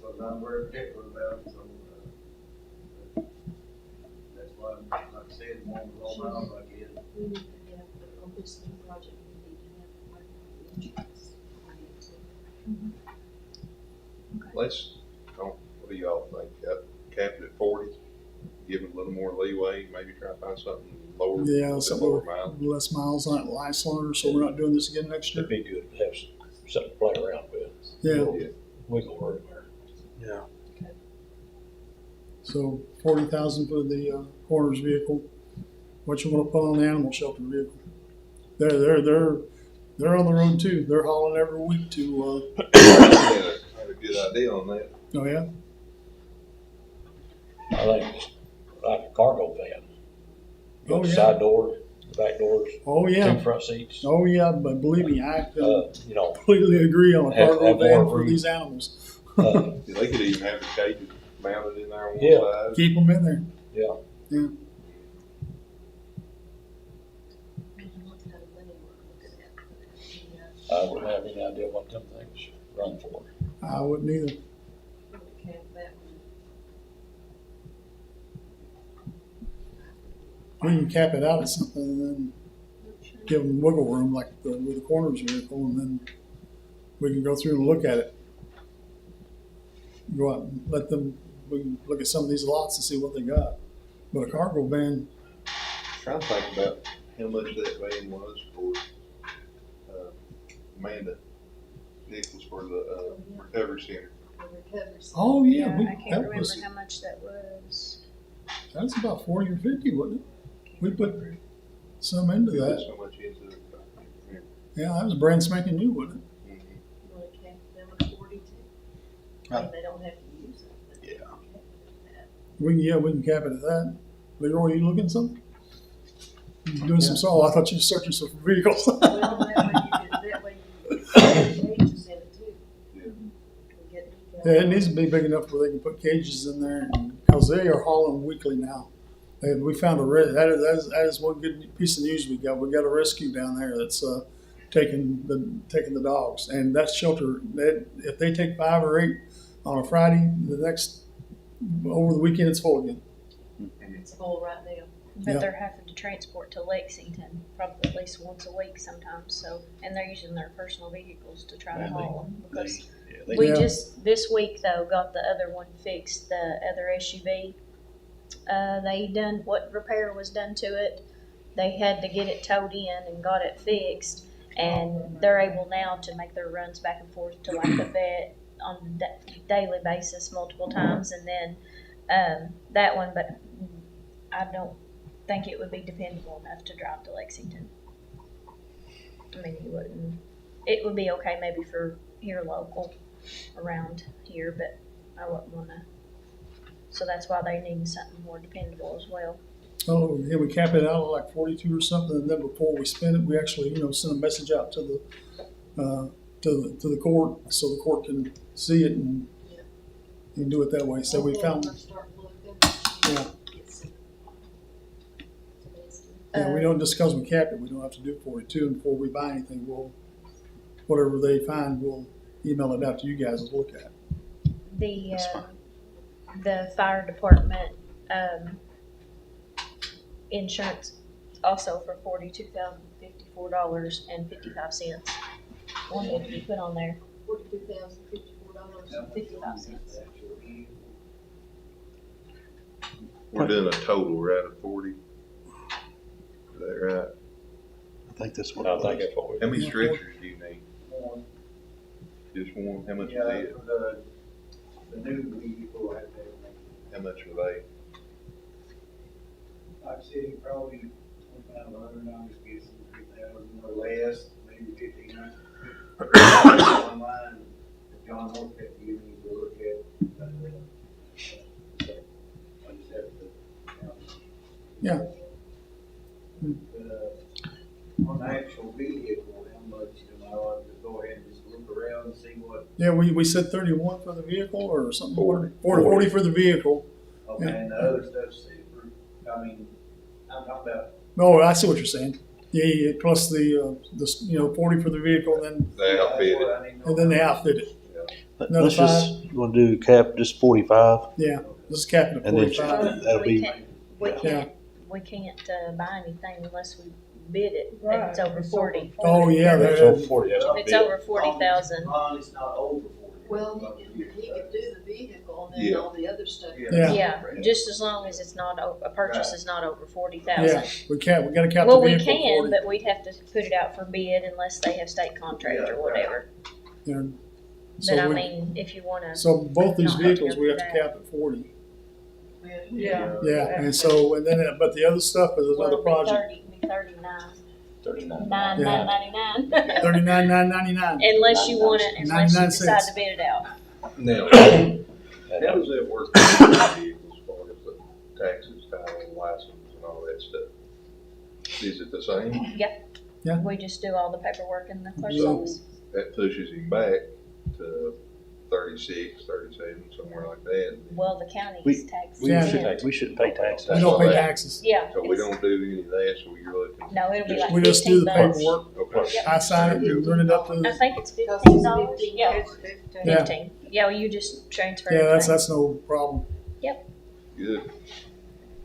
But I'm very particular about it, so, that's why, like I said, more of the low miles I get. We need to have, on this new project, we need to have insurance. Let's, what do y'all think? Cap it at 40, give it a little more leeway, maybe try to find something lower. Yeah, lower something miles. less miles on it, last longer, so we're not doing this again next year. It'd be good to have something to play around with. Yeah. Wiggle room there. Yeah. So 40,000 for the coroner's vehicle. What you want to put on the animal shelter vehicle? They're on the road too. They're hauling every week to. Had a good idea on that. Oh yeah. I think it's like a cargo van. You Oh, got the yeah. side door, the back doors, Oh yeah. 2 front seats. Oh yeah. But believe me, I You know, completely agree on a Have cargo more van for room. these animals. They could even have the cages mounted in there on one Yeah. side. Keep them in there. yeah. Yeah. I wouldn't have any idea what them things run for. I wouldn't either. We can cap it out at something and then give them wiggle room like with the coroner's vehicle, and then we can go through and look at it. Go out and we can look at some of these lots and see what they got. But a cargo van, Trying to think about how much that van was for Amanda Nichols for the recovery center. oh yeah, I can't that remember was, how much that was. that was about 40 or 50, wasn't it? We put some into We put that. so much into it. Yeah, that was brand spanking new, wasn't it? They don't have to use it. Yeah. We can cap it at that. Leroy, you looking at something? You doing some saw? I thought you were searching for vehicles. Well, that way you get cages in it too. Yeah. We get- Yeah, it needs to be big enough where they can put cages in there, because they are hauling weekly now. We found that is one good piece of news we got. We got a rescue down there that's taking the dogs, and that shelter, if they take 5 or 8 on a Friday, over the weekend it's full again. It's full right now. But Yeah. they're having to transport to Lexington probably at least once a week sometimes. So, and they're using their personal vehicles to try to haul them because we Yeah. just this week though got the other one fixed, the other SUV. They done what repair was done to it. They had to get it towed in and got it fixed, and they're able now to make their runs back and forth to like the vet on a daily basis multiple times, and then that one. But I don't think it would be dependable enough to drive to Lexington. I mean, you wouldn't. It would be okay maybe for here local, around here, but I wouldn't want to. So that's why they need something more dependable as well. Oh, yeah, we cap it out at like 42 or something, and then before we spend it, we actually, send a message out to the court, so the court can see it and do it that way. So we found, yeah, we don't, just because we cap it, we don't have to do 42, and before we buy anything, whatever they find, we'll email it out to you guys to look at. The fire department insurance also for $42,054.55. One need to be put on there. $42,054.55. We're doing a total, right, of 40. Is that right? I think that's what I it think was. that's what we. How many stretchers do you need? One. Just one? How much is Yeah, it? for the new vehicle, I have to have. How much are they? I'd say probably 2,500, I'm just guessing 3,000 or less, maybe 1,500. Online, John Northcutt gave me to look at, I just have to. Yeah. On the actual vehicle, how much, I'll just go ahead and just look around and see what, Yeah, we said 31 for the vehicle or something. 40. 40 for the vehicle. okay, and the other stuff's, I mean, I'm talking about. Oh, I see what you're saying. Yeah, plus the 40 for the vehicle, and They outfit it. then they outfit it. Another Let's just, you want to do cap just 45? Yeah, let's cap it at And then 45. that'll be, We Yeah. can't, we can't buy anything unless we bid it, if Right. it's over 40. Oh, yeah, So there. 40, that's If it's over 40,000, Well, it's not over 40. Well, he could do the vehicle and Yeah. then all the other stuff. Yeah. yeah, just as long as it's not, a purchase is not over 40,000. Yeah, we can't. We got to cap Well, the we vehicle. can, 40. but we'd have to put it out for bid unless they have state contract or whatever. Yeah. But I we- mean, if you wanna, So both these Not have to vehicles, go we have through to that. cap at 40. Yeah. Yeah, and so, and then, but the other stuff is well, another it'd be project, 30, it'd be 39, 39. nine, Yeah. 999. 39,999. Unless you wanna, unless you 99 decide cents. to bid it out. Now, how does that work with the vehicles as far as the taxes, title, license, and all that stuff? Is it the same? Yeah. We just do all the paperwork in the clerk's Yeah. office. That pushes him back to 36, 37, somewhere like that. Well, the county's We- tax. Yeah. we shouldn't pay taxes. We don't pay taxes. Yeah. So we it's- don't do any of that, so you're looking. No, it'll be like We just do the 15 bucks. paperwork. Okay. I sign it, you run it up to I the, think it's Because $15. it's 15. Yeah, It's 15. Yeah. 15. Yeah, well, you just transfer yeah, everything. that's no problem. Good.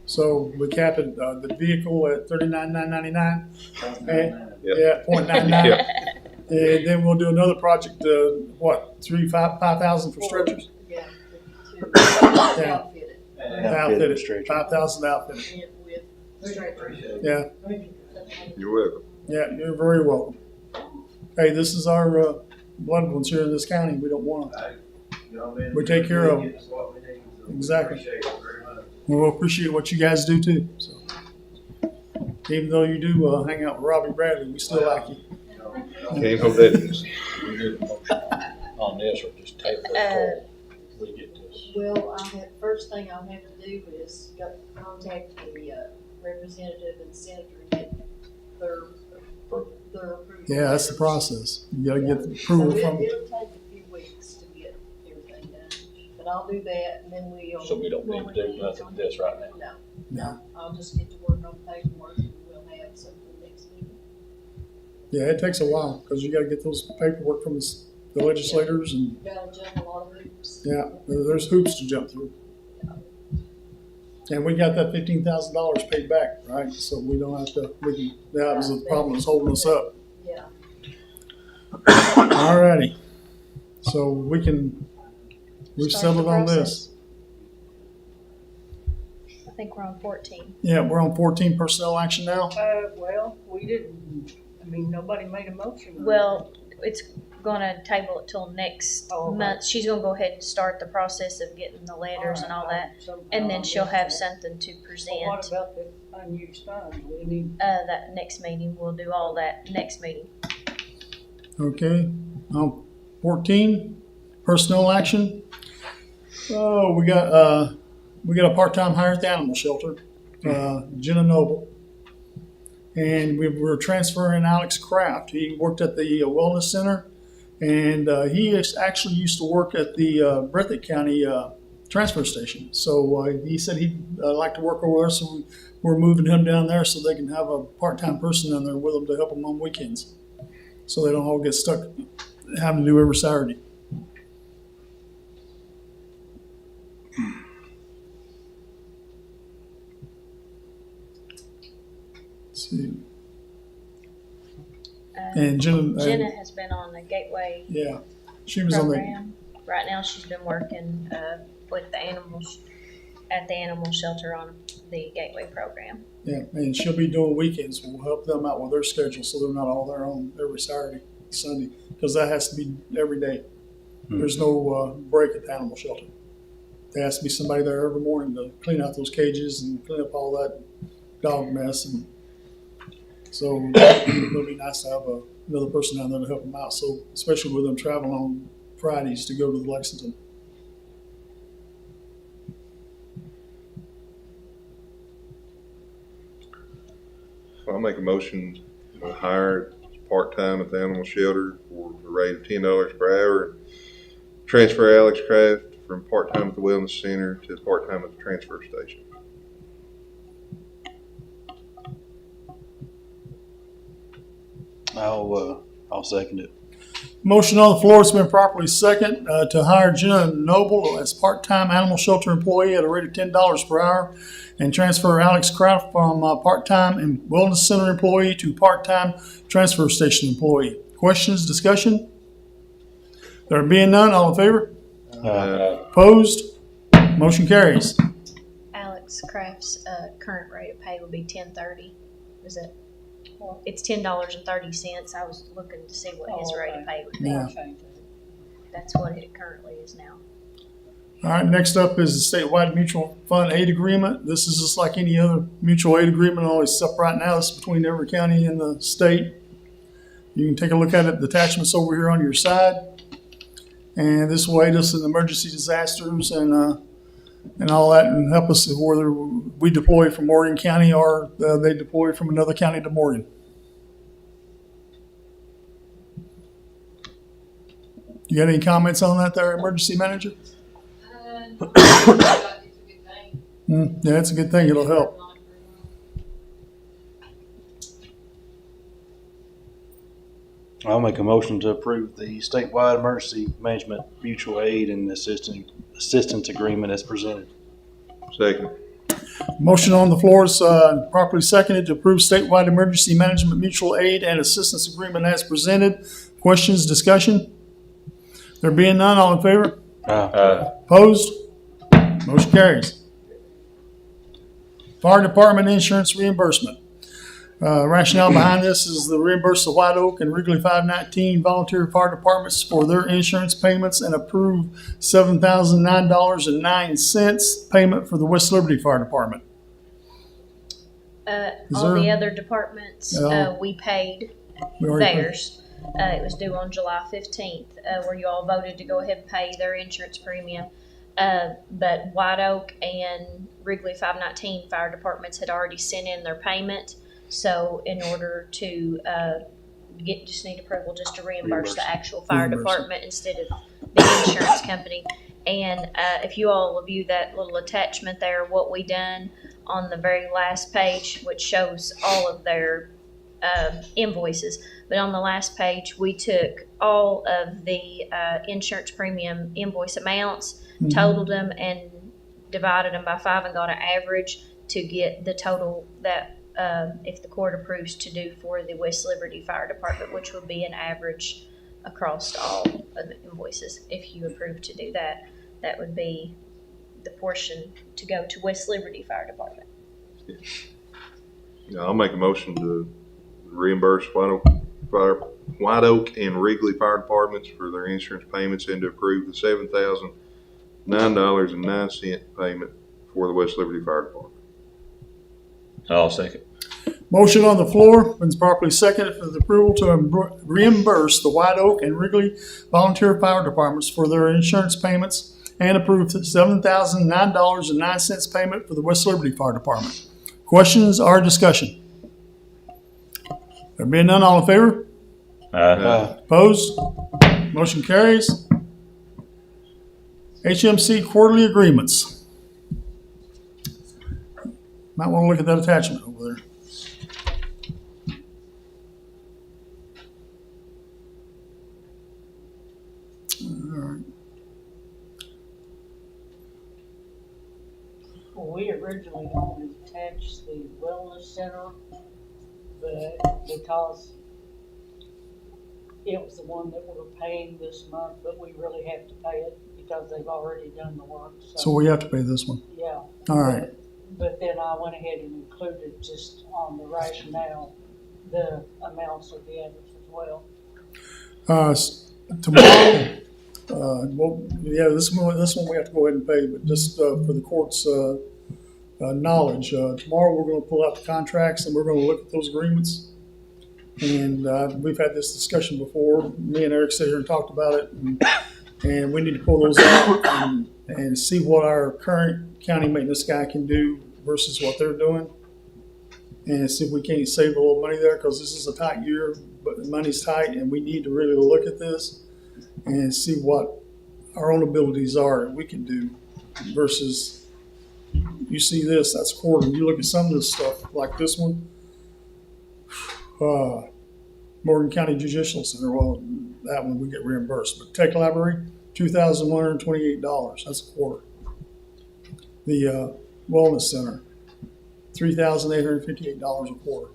So we cap it, the vehicle at 39,999. Yep. Yeah, .99. Yep. And then we'll do another project, 5,000 for stretchers? Yeah. Yeah. Outfitted Outfitted, stretcher. 5,000 outfitted. with stretcher. Appreciate it. Yeah, Thank you. You're welcome. yeah, you're very welcome. Hey, this is our, blood ones here in this county. We don't want them. Y'all been We take care of 'em. getting us what we need, so we Exactly. Appreciate it very much. We'll appreciate what you guys do too, so. Even though you do, hang out with Robbie Bradley, we still like you. Can't hold that. We need a motion on this or just table it till we get this. Well, first thing I'll have to do is contact the representative and senator and get their approval. Yeah, that's the process. You gotta get the So approval from, it'll take a few weeks to get everything done, but I'll do that and then we'll. So we don't need to do nothing with this right now. No, I'll just get to work on paperwork and we'll have something next meeting. yeah, it takes a while, cause you gotta get those paperwork from the legislators and, Gotta jump a lot of hoops. yeah, there's hoops to jump through. And we got that $15,000 paid back, right? So we don't have to, that was the problem that's holding us up. Yeah. Alrighty. So we've Start settled the on process. this. I think we're on 14. Yeah, we're on 14 personnel action now. Well, we didn't, I mean, nobody made a motion. on Well, it's gonna table it till next Oh, okay. month. She's gonna go ahead and start the process of getting the letters and all that. And then she'll have something to But what present. about the unused funds? We need, That next meeting, we'll do all that next meeting. Okay. 14 personnel action. Oh, we got a part-time hire at the animal shelter, Jenna Noble. And we're transferring Alex Kraft. He worked at the wellness center, and he actually used to work at the Breathitt County transfer station. So he said he'd like to work over there, so we're moving him down there so they can have a part-time person down there with them to help them on weekends, so they don't all get stuck having to do every Saturday. Let's see. And Jenna has been on the Gateway yeah, she was on the, program. Right now, she's been working with the animals at the animal shelter on the Gateway program. yeah, and she'll be doing weekends. We'll help them out with their schedule so they're not all there on every Saturday, Sunday, because that has to be every day. There's no break at the animal shelter. There has to be somebody there every morning to clean out those cages and clean up all that dog mess, and so it'll be nice to have another person down there to help them out. So especially with them traveling on Fridays to go to Lexington. I'll make a motion to hire part-time at the animal shelter for a rate of $10 per hour. Transfer Alex Kraft from part-time at the wellness center to part-time at the transfer station. I'll second it. Motion on the floor has been properly second to hire Jenna Noble as part-time animal shelter employee at a rate of $10 per hour and transfer Alex Kraft from part-time and wellness center employee to part-time transfer station employee. Questions, discussion? There being none, all in favor? Opposed? Motion carries. Alex Kraft's current rate of pay would be $10.30. Is it? It's $10.30. I was looking to see what his rate of pay would be. Yeah. That's what it currently is now. All right, next up is the statewide mutual fund aid agreement. This is just like any other mutual aid agreement, only except right now it's between every county in the state. You can take a look at it, the attachments over here on your side. And this will aid us in emergency disasters and all that, and help us whether we deploy from Morgan County or they deploy from another county to Morgan. You got any comments on that there, emergency manager? Yeah, it's a good thing. It'll help. I'll make a motion to approve the statewide emergency management mutual aid and assistance agreement as presented. Second. Motion on the floor is properly seconded to approve statewide emergency management mutual aid and assistance agreement as presented. Questions, discussion? There being none, all in favor? Opposed? Motion carries. Fire Department insurance reimbursement. Rationale behind this is the reimburse the White Oak and Wrigley 519 volunteer fire departments for their insurance payments and approve $7,009.09 payment for the West Liberty Fire Department. All the other departments, we paid theirs. It was due on July 15th, where you all voted to go ahead and pay their insurance premium. But White Oak and Wrigley 519 fire departments had already sent in their payment. So in order to just need approval just to reimburse the actual fire department instead of the insurance company. And if you all view that little attachment there, what we done on the very last page, which shows all of their invoices. But on the last page, we took all of the insurance premium invoice amounts, totaled them, and divided them by 5 and got an average to get the total that if the court approves to do for the West Liberty Fire Department, which would be an average across all of the invoices. If you approve to do that, that would be the portion to go to West Liberty Fire Department. Yeah, I'll make a motion to reimburse White Oak and Wrigley Fire Departments for their insurance payments and to approve the $7,009.09 payment for the West Liberty Fire Department. I'll second. Motion on the floor is properly seconded for the approval to reimburse the White Oak and Wrigley volunteer fire departments for their insurance payments and approve the $7,009.09 payment for the West Liberty Fire Department. Questions or discussion? There being none, all in favor? Opposed? Motion carries. HMC quarterly agreements. Might want to look at that attachment over there. All right. Well, we originally only attached the wellness center, but because it was the one that we were paying this month, but we really have to pay it because they've already done the work. So we have to pay this one. Yeah. All right. But then I went ahead and included just on the rationale, the amounts of the others as well. Tomorrow, well, yeah, this one we have to go ahead and pay, but just for the court's knowledge. Tomorrow, we're gonna pull out the contracts and we're gonna look at those agreements. And we've had this discussion before. Me and Eric sat here and talked about it, and we need to pull those out and see what our current county maintenance guy can do versus what they're doing, and see if we can't save a little money there, because this is a tight year, but the money's tight, and we need to really look at this and see what our own abilities are that we can do versus, you see this, that's quarter. You look at some of this stuff like this one, Morgan County Judicial Center, well, that one we get reimbursed. But Tech Library, $2,128, that's a quarter. The Wellness Center, $3,858 a quarter.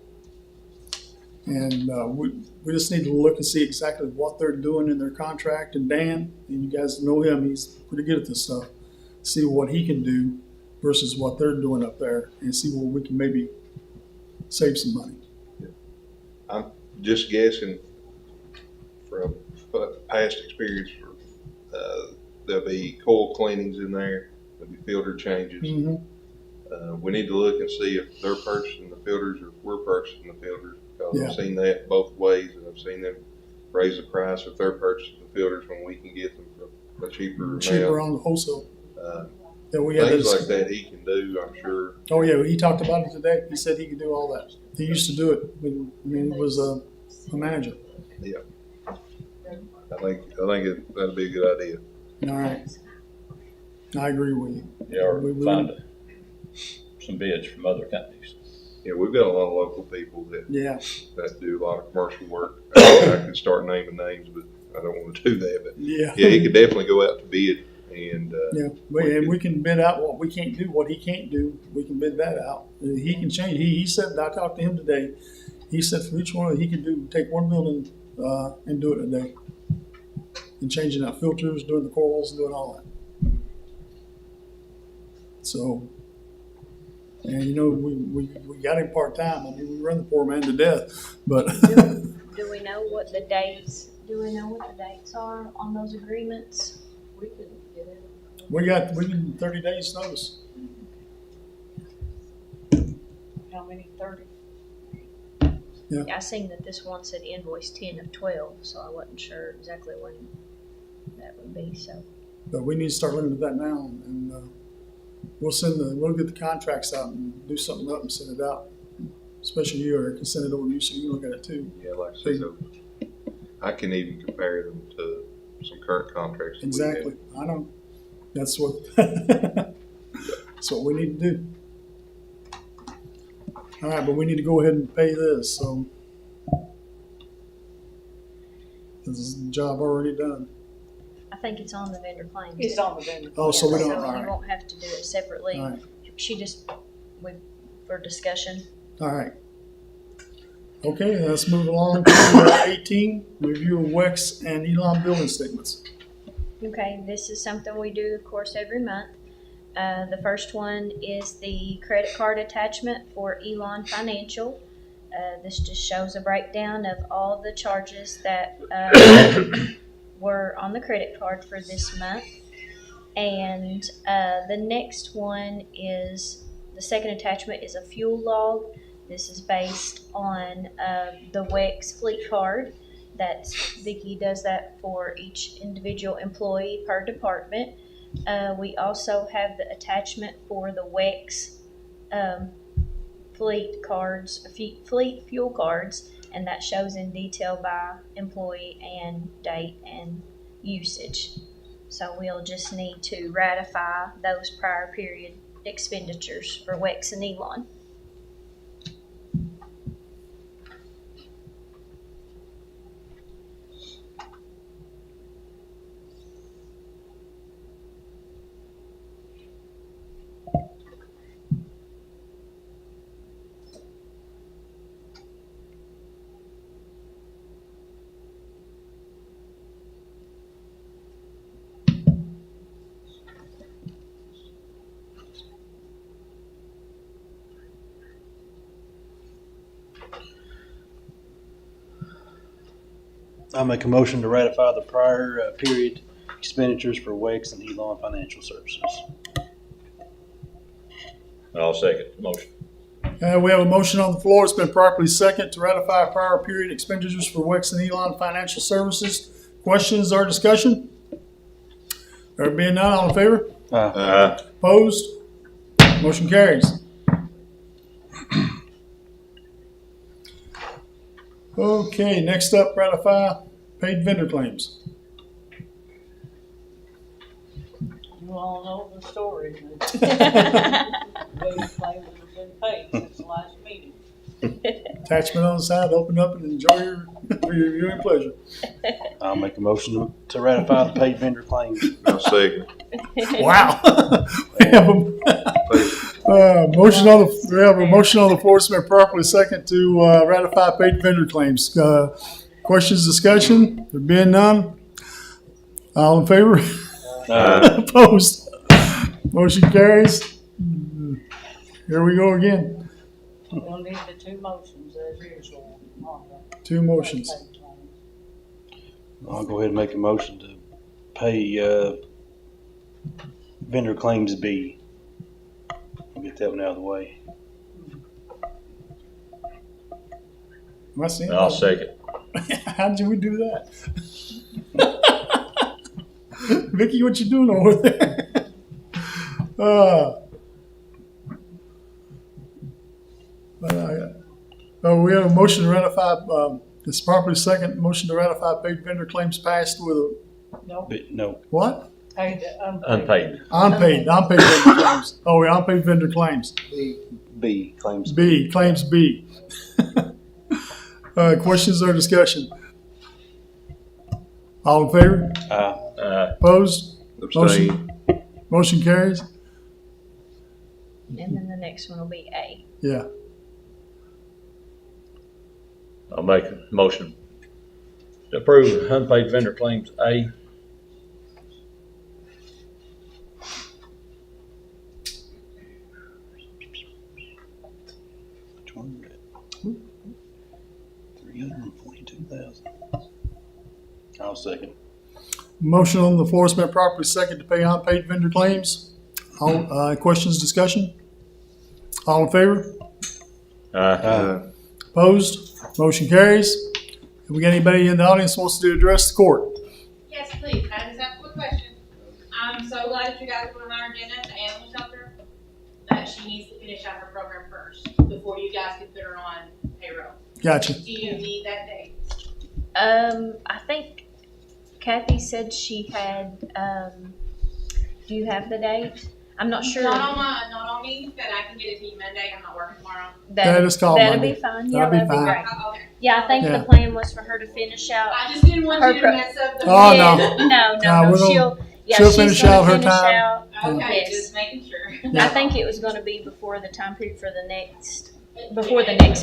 And we just need to look and see exactly what they're doing in their contract. And Dan, and you guys know him, he's pretty good at this stuff. See what he can do versus what they're doing up there, and see where we can maybe save some money. I'm just guessing from past experience, there'll be coil cleanings in there, there'll be filter changes. Mm-hmm. We need to look and see if they're purchasing the filters or if we're purchasing the filters, because Yeah. I've seen that both ways, and I've seen them raise the price if they're purchasing the filters when we can get them for a cheaper amount. On the wholesale. Yeah, we Things had like that he can do, I'm sure. Oh yeah, he talked about it today. He said he could do all that. He used to do it when he was a manager. Yeah. I think that'd be a good idea. All right. I agree with you. Yeah, or find some bids from other companies. Yeah, we've got a lot of local people that do a lot of commercial work. I could start naming names, but I don't want to do that. But yeah, he could definitely go out to bid, and we can bid out what we can't do, what he can't do. We can bid that out. He can change. He said, I talked to him today. He said for each one he could take one building and do it a day, and changing out filters, doing the coils, doing all that. So. And you know, we got him part time. I mean, we run the poor man to death. But do we know what the dates? Do we know what the dates are on those agreements? We could get it. we need 30 days notice. How many, 30? Yeah. I seen that this one said invoice 10 of 12, so I wasn't sure exactly when that would be. So, but we need to start looking at that now, and we'll get the contracts out and do something up and send it out. Especially you, Eric, can send it over to you so you can look at it too. Yeah, like I said, so I can even compare them to some current contracts. Exactly. I know. That's what that's what we need to do. All right, but we need to go ahead and pay this. So this is the job already done. I think it's on the vendor claim. It's on the vendor. Oh, so we don't. So All you right. won't have to do it separately. All right. She just for discussion. All right. Okay, let's move along to 18, review of WEX and Elon building statements. Okay, this is something we do, of course, every month. The first one is the credit card attachment for Elon Financial. This just shows a breakdown of all the charges that were on the credit card for this month. And the next one is, the second attachment is a fuel log. This is based on the WEX fleet card. That's Vicki does that for each individual employee per department. We also have the attachment for the WEX fleet cards, fleet fuel cards, and that shows in detail by employee and date and usage. So we'll just need to ratify those prior period expenditures for WEX and Elon. I make a motion to ratify the prior period expenditures for WEX and Elon Financial Services. I'll second the motion. We have a motion on the floor. It's been properly second to ratify prior period expenditures for Wex and Elon Financial Services. Questions or discussion? There being none, all in favor? Opposed? Motion carries. Okay, next up, ratify paid vendor claims. You all know the story. Those claims have been paid since the last meeting. Attachment on the side, open up and enjoy your viewing pleasure. I'll make a motion to ratify the paid vendor claims. I'll second. Wow. We have a motion on the floor. It's been properly second to ratify paid vendor claims. Questions, discussion? There being none, all in favor? Opposed? Motion carries. Here we go again. We'll need the two motions as usual. On the Two motions. paid claims. I'll go ahead and make a motion to pay vendor claims B. I'll get that one out of the way. Am I seeing I'll that? second. How did we do that? Vicky, what you doing over there? We have a motion to ratify, this properly second motion to ratify paid vendor claims passed with a, No. what? Paid, Unpaid. Unpaid vendor claims. Oh, yeah, unpaid vendor claims. B claims. B, claims B. Questions or discussion? All in favor? Opposed? Abstain. Motion carries? And then the next one will be A. Yeah. I'll make a motion to approve unpaid vendor claims A. $342,000. I'll second. Motion on the floor has been properly second to pay unpaid vendor claims. All, questions, discussion? All in favor? Opposed? Motion carries. Have we got anybody in the audience who wants to address the court? Yes, please. I just have a quick question. I'm so glad that you guys put on our agenda the animal shelter, that she needs to finish out her program first before you guys can put her on payroll. Gotcha. Do you need that date? I think Kathy said she had, do you have the date? I'm not sure. Not on me, but I can get it to you Monday. I'm not working tomorrow. That is called That'll Monday. be fine. That'll be Yeah, that'd be fine. great. Okay. Yeah, I think Yeah. the plan was for her to finish out. I just didn't want Her you to pro- mess up the. Oh, Yeah, no. no, No, we're She'll she'll finish out her finish time. out. Okay, Yes. just making sure. I think it was gonna be before the time period for the next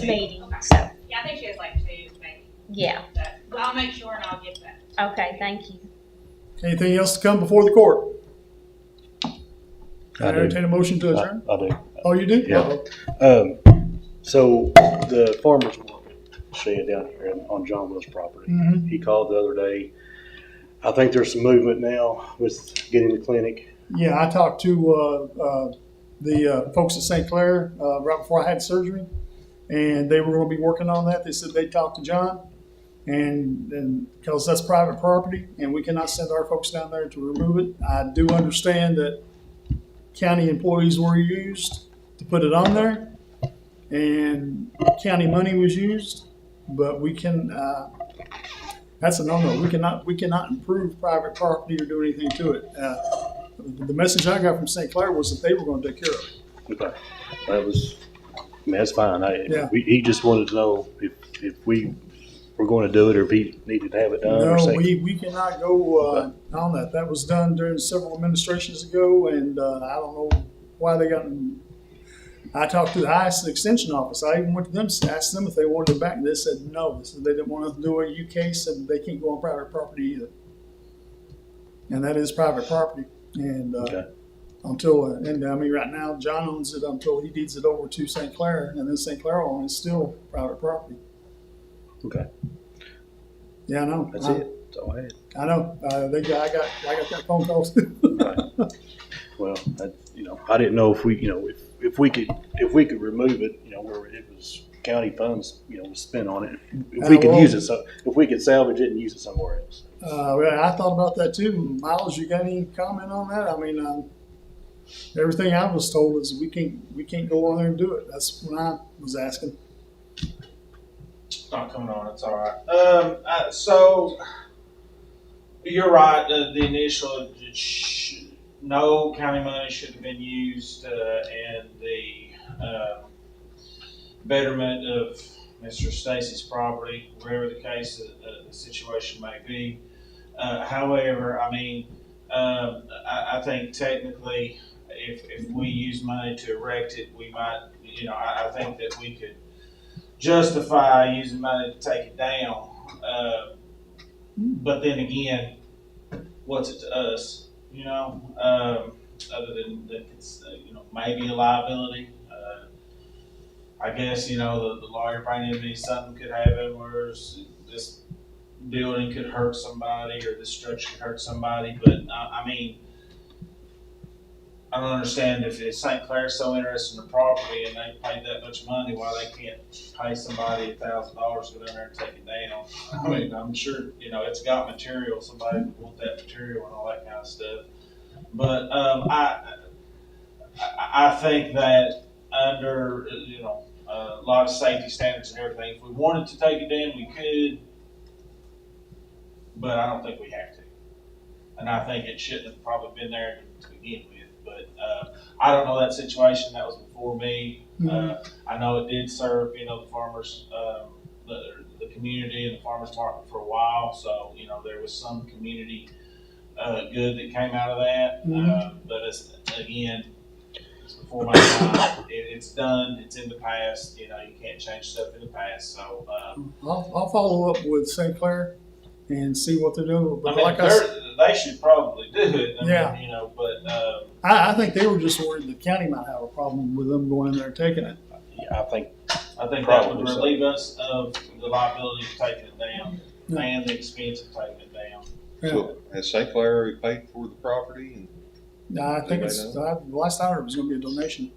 meeting, so, Yeah, I think she has like 2, maybe. yeah. But I'll make sure and I'll get that. Okay, thank you. Anything else to come before the court? I do. entertain a motion to adjourn? I do. Oh, you do? Yeah. So the farmer's market shed down here on John Will's property, Mhm. he called the other day. I think there's some movement now with getting the clinic. Yeah, I talked to the folks at St. Clair right before I had surgery, and they were going to be working on that. They said they talked to John, and because that's private property, and we cannot send our folks down there to remove it. I do understand that county employees were used to put it on there, and county money was used, but we can. That's a no-no. We cannot improve private property or do anything to it. The message I got from St. Clair was that they were going to take care of it. Okay. That's fine. Yeah. He just wanted to know if we were going to do it or if he needed to have it done. or No, say- we cannot go on that. That was done during several administrations ago, and I don't know why they got. I talked to the highest extension office. I even went to them, asked them if they wanted it back, and they said no. They said they didn't want us to do a UK, said they can't go on private property either. And that is private property. And Okay. right now, John owns it until he deeds it over to St. Clair, and then St. Clair owns it. It's still private property. Okay. Yeah, I know. That's it. That's all I had. I know. I got that phone call too. Well, I didn't know if if we could remove it, where it was county funds, was spent on it, if we could use it, so if we could salvage it and use it somewhere else. Well, I thought about that too. Miles, you got any comment on that? I mean, everything I was told is we can't go on there and do it. That's what I was asking. It's not coming on. It's all right. So you're right. The initial no county money should have been used in the betterment of Mr. Stacy's property, wherever the case the situation may be. However, I mean, I think technically, if we use money to erect it, we might, I think that we could justify using money to take it down. But then again, what's it to us? Other than that, it's maybe a liability. I guess the lawyer bringing me something could happen where this building could hurt somebody or this structure could hurt somebody. But I mean, I don't understand if St. Clair's so interested in the property and they paid that much money, why they can't pay somebody $1,000 to go down there and take it down. I mean, I'm sure it's got material. Somebody would want that material and all that kind of stuff. But I think that under a lot of safety standards and everything, if we wanted to take it down, we could. But I don't think we have to. And I think it shouldn't have probably been there to begin with. But I don't know that situation. That was before me. I know it did serve, the farmers, the community and the farmers market for a while. So, there was some community good that came out of that. But it's before my time. It's done. It's in the past. You can't change stuff in the past. So I'll follow up with St. Clair and see what they're doing. But they should probably do it. I mean, but I think they were just worried the county might have a problem with them going in there and taking it. Yeah, I think that would relieve us of the liability of taking it down and the expense of taking it down. Yeah. So has St. Clair already paid for the property? I think it's last I heard it was going to be a donation.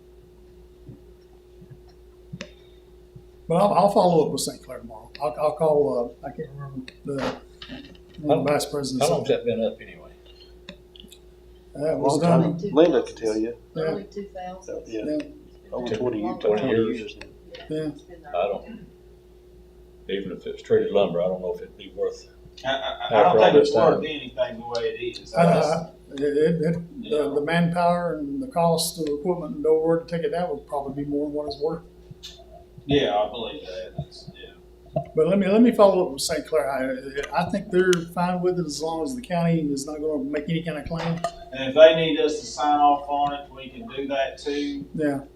But I'll follow up with St. Clair tomorrow. I'll call. I can't remember the vice president. How long's that been up anyway? It was done. Linda could tell you. Early 2000s. Yeah. Over 20 years. Yeah. I don't. Even if it's treated lumber, I don't know if it'd be worth. I don't think it's worth anything the way it is. The manpower and the cost of the equipment and over to take it down would probably be more than what it's worth. Yeah, I believe that. But let me follow up with St. Clair. I think they're fine with it as long as the county is not going to make any kind of claim. And if they need us to sign off on it, we can do that too. Yeah.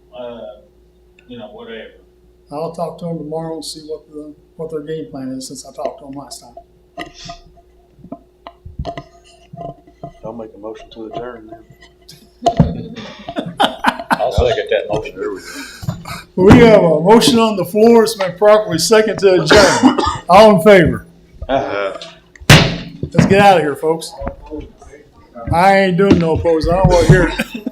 Whatever. I'll talk to them tomorrow and see what their game plan is since I talked to them last time. I'll make a motion to adjourn then. I'll second that motion. There we go. We have a motion on the floor. It's been properly second to adjourn. All in favor? Let's get out of here, folks. I ain't doing no opposed. I don't want to hear it.